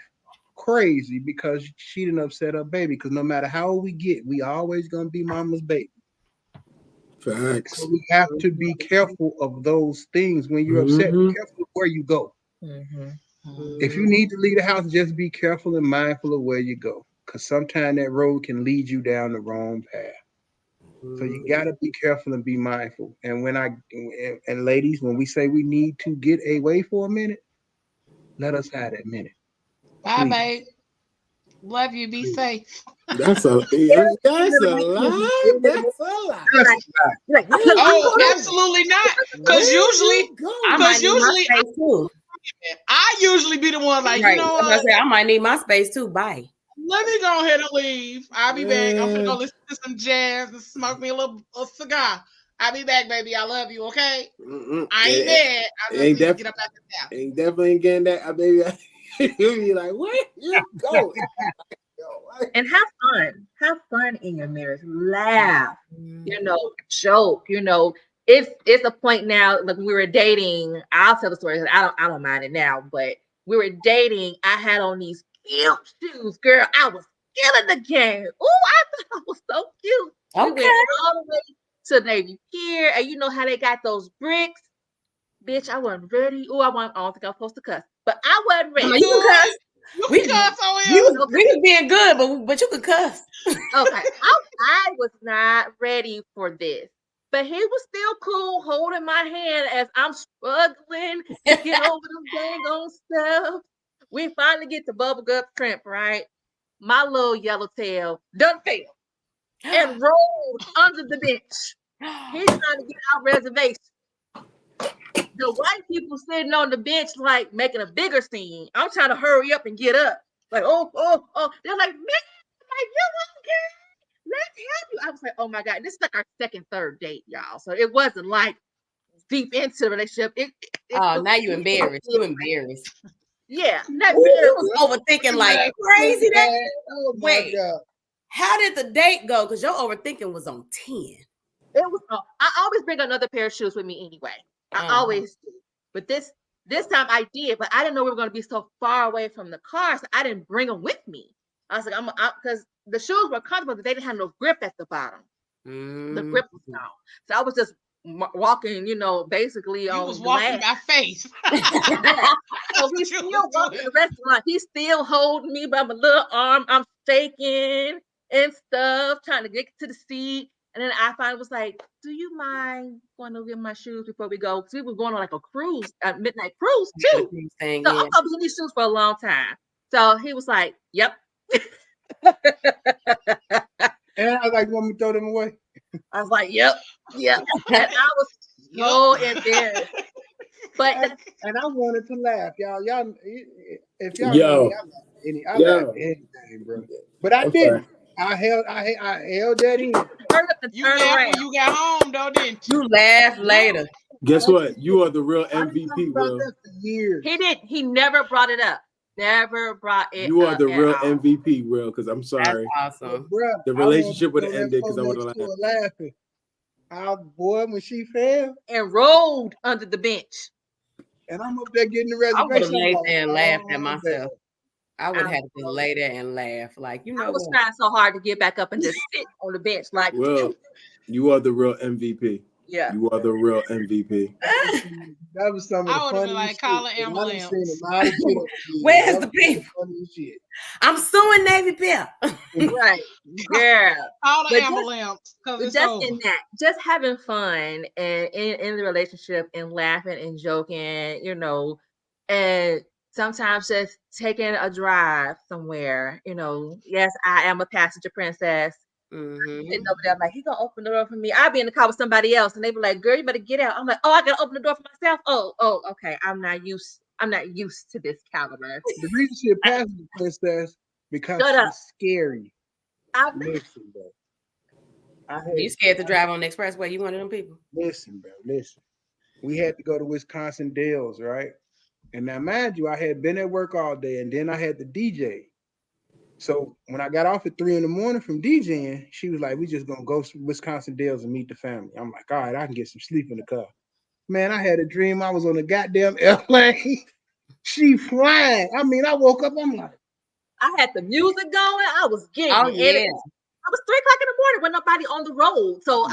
crazy because she didn't upset her baby. Because no matter how old we get, we always going to be mama's baby. Facts. So we have to be careful of those things. When you're upset, be careful of where you go. If you need to leave the house, just be careful and mindful of where you go. Because sometimes that road can lead you down the wrong path. So you gotta be careful and be mindful. And and ladies, when we say we need to get away for a minute, let us have that minute. Bye, babe. Love you. Be safe. That's a lie. That's a lie. Oh, absolutely not. Because usually, I usually be the one like, you know what? I might need my space too. Bye. Let me go ahead and leave. I'll be back. I'm gonna go listen to some jazz and smoke me a cigar. I'll be back, baby. I love you. Okay. I ain't mad. I just need to get up out the house. Ain't definitely getting that, baby. You'll be like, where you going? And have fun in your marriage. Laugh, joke. It's a point now. Like we were dating. I'll tell the story. I don't mind it now. But we were dating. I had on these cute shoes, girl. I was killing the game. Oh, I thought I was so cute. Okay. We went all the way to Navy Pier, and you know how they got those bricks, bitch. I wasn't ready. Oh, I don't think I'm supposed to cuss, but I wasn't ready. You can cuss. We cuss on We was being good, but you could cuss. Okay, I was not ready for this, but he was still cool, holding my hand as I'm struggling to get over them dang on stuff. We finally get to Bubblegut Shrimp, right? My little yellow tail done fell and rolled under the bench. He's trying to get our reservation. The white people sitting on the bench, like making a bigger scene. I'm trying to hurry up and get up. Like, oh. They're like, man, you okay? Let's help you. I was like, oh my God, this is like our second, third date, y'all. So it wasn't like deep into the relationship. Now you embarrassed. You embarrassed. Yeah. You was overthinking like crazy. Oh my God. How did the date go? Because your overthinking was on 10. It was. I always bring another pair of shoes with me anyway. I always do. But this time I did, but I didn't know we were going to be so far away from the car, so I didn't bring them with me. I was like, because the shoes were comfortable, but they didn't have no grip at the bottom. The grip was gone. So I was just walking, basically on was walking glass. by faith. So he's still walking the restaurant. He's still holding me by my little arm. I'm shaking and stuff, trying to get to the seat. And then I finally was like, do you mind going to get my shoes before we go? Because we were going on like a cruise, a midnight cruise too. So I'm going to be in these shoes for a long time. So he was like, yep. And I was like, you want me to throw them away? I was like, yep. And I was so embarrassed. And I wanted to laugh, y'all. If y'all know me, I laugh at anything, bro. But I didn't. I held that in. You laughed when you got home, though, didn't you? You laughed later. Guess what? You are the real MVP, bro. He did. He never brought it up. Never brought it up. You are the real MVP, bro. Because I'm sorry. That's awesome. Bro, the relationship would have ended because I would have laughed. Laughing. Boy, when she fell and rolled under the bench. And I'm up there getting the reservation. I would have laid there and laughed at myself. I would have to lay there and laugh. Like, I was trying so hard to get back up and just sit on the bench. Like, well, you are the real MVP. Yeah. You are the real MVP. That was some of the I would have been like, call an ambulance. Where's the people? I'm suing Navy Pier. Right. Yeah. Call the ambulance. Just having fun and in the relationship and laughing and joking, and sometimes just taking a drive somewhere, yes, I am a passenger princess. Mm-hmm. Sitting over there, I'm like, he gonna open the door for me. I'll be in the car with somebody else, and they be like, "Girl, you better get out." I'm like, "Oh, I gotta open the door for myself." Oh, okay. I'm not used to this caliber. The reason she a passenger princess because she's scary. Listen, bro. You scared to drive on the expressway? You one of them people? Listen, bro. Listen. We had to go to Wisconsin Dells, right? And now, mind you, I had been at work all day, and then I had the DJ. So when I got off at 3 a.m. from DJing, she was like, "We just gonna go to Wisconsin Dells and meet the family." I'm like, "All right, I can get some sleep in the car." Man, I had a dream I was on a goddamn airplane. She flying. I mean, I woke up, I'm like, I had the music going. I was getting it. It was 3 o'clock in the morning when nobody on the road. So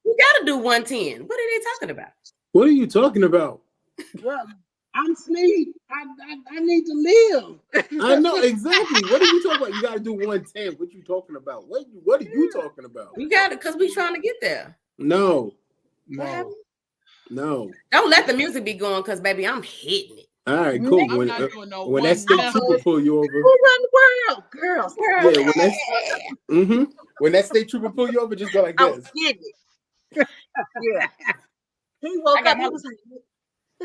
you gotta do 110. What are they talking about? What are you talking about? Well, I'm asleep. I need to live. I know exactly. What are you talking about? You got to do 110. What you talking about? What are you talking about? You got it because we trying to get there. No. Don't let the music be going because baby, I'm hitting it. All right, cool. When that state trooper pull you over, who run the world, girls? Yeah, when that state trooper pull you over, just go like this. Yeah. He woke up. He was like,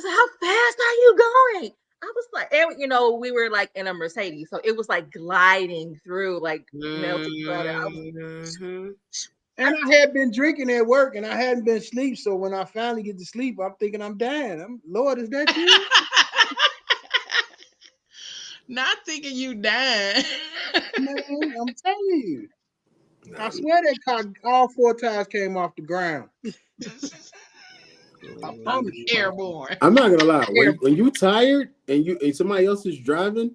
"How fast are you going?" I was like, and we were like in a Mercedes, so it was like gliding through like melted butter. And I had been drinking at work, and I hadn't been asleep. So when I finally get to sleep, I'm thinking I'm dying. Lord, is that you? Not thinking you dying. Man, I'm telling you. I swear that car all 4 tires came off the ground. I'm airborne. I'm not gonna lie. When you tired and somebody else is driving,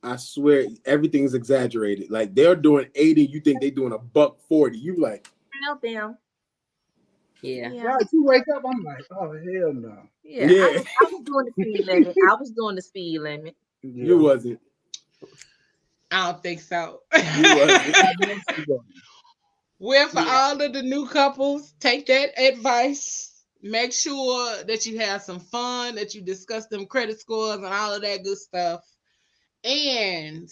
I swear everything's exaggerated. Like they're doing 80, you think they're doing $140. You like, damn. Yeah. Right. You wake up, I'm like, oh hell no. Yeah. I was doing the speed limit. I was doing the speed limit. Yeah. You wasn't. I don't think so. You wasn't. Well, for all of the new couples, take that advice. Make sure that you have some fun, that you discuss them credit scores and all of that good stuff. And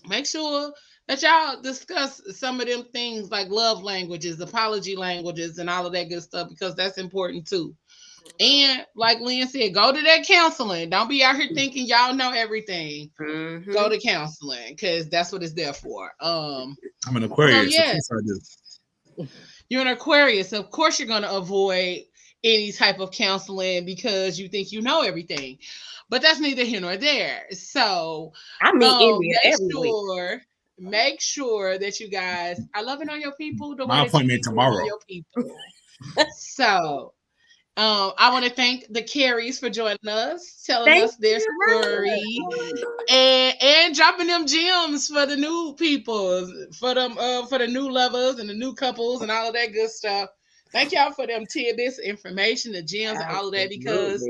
make sure that y'all discuss some of them things like love languages, apology languages, and all of that good stuff, because that's important too. And like Lynn said, go to that counseling. Don't be out here thinking y'all know everything. Go to counseling because that's what it's there for. I'm an Aquarius. So yes, of course I do. You're an Aquarius. Of course you're going to avoid any type of counseling because you think you know everything. But that's neither here nor there. So I mean, make sure that you guys are loving on your people the way my appointment tomorrow. Your people. So I want to thank the Careys for joining us, telling us their story, and dropping them gems for the new people, for them, for the new lovers and the new couples and all of that good stuff. Thank y'all for them tidbits, information, the gems, and all of that, because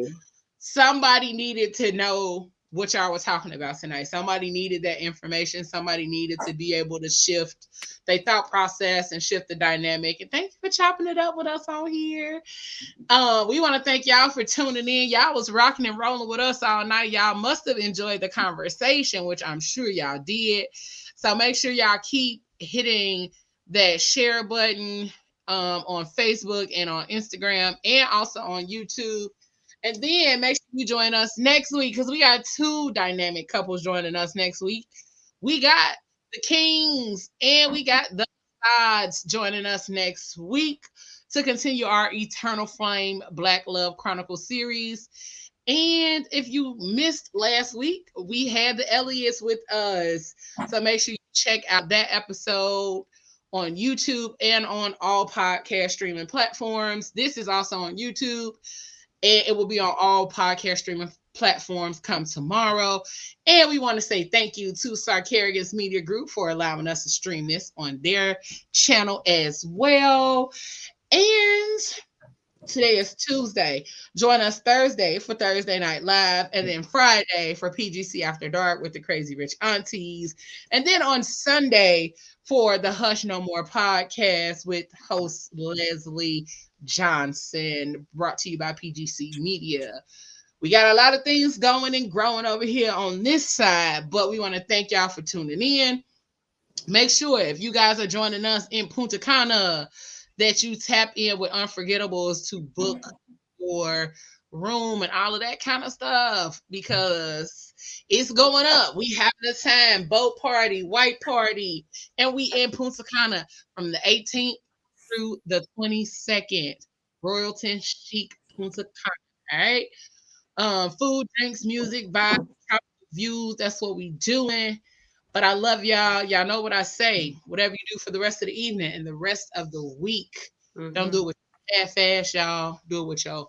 somebody needed to know what y'all were talking about tonight. Somebody needed that information. Somebody needed to be able to shift their thought process and shift the dynamic. And thank you for chopping it up with us on here. We want to thank y'all for tuning in. Y'all was rocking and rolling with us all night. Y'all must have enjoyed the conversation, which I'm sure y'all did. So make sure y'all keep hitting that share button on Facebook and on Instagram and also on YouTube. And then make sure you join us next week because we got 2 dynamic couples joining us next week. We got the Kings and we got the Odds joining us next week to continue our Eternal Flame Black Love Chronicles series. And if you missed last week, we had the Elliots with us. So make sure you check out that episode on YouTube and on all podcast streaming platforms. This is also on YouTube. And it will be on all podcast streaming platforms come tomorrow. And we want to say thank you to Sarkarius Media Group for allowing us to stream this on their channel as well. And today is Tuesday. Join us Thursday for Thursday Night Live, and then Friday for PGC After Dark with the Crazy Rich Aunties. And then on Sunday for the Hush No More podcast with host Leslie Johnson, brought to you by PGC Media. We got a lot of things going and growing over here on this side, but we want to thank y'all for tuning in. Make sure if you guys are joining us in Punta Cana that you tap in with Unforgettables to book your room and all of that kind of stuff, because it's going up. We having a time, boat party, white party, and we in Punta Cana from the 18th through the 22nd. Royalton Chic Punta Cana. All right. Food, drinks, music, vibes, views. That's what we doing. But I love y'all. Y'all know what I say. Whatever you do for the rest of the evening and the rest of the week, don't do it with your half-ass, y'all. Do it with your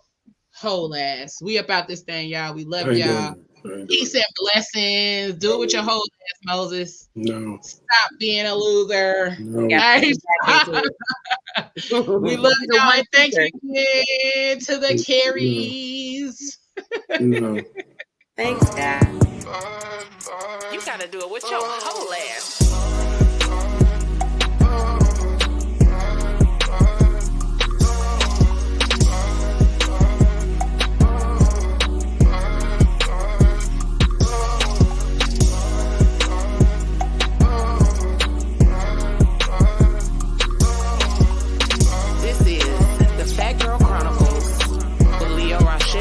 whole ass. We about this thing, y'all. We love y'all. Peace and blessings. Do it with your whole ass, Moses. No. Stop being a loser. No. Right? We love y'all. And thank you again to the Careys. No. Thanks, guys. You gotta do it with your whole ass.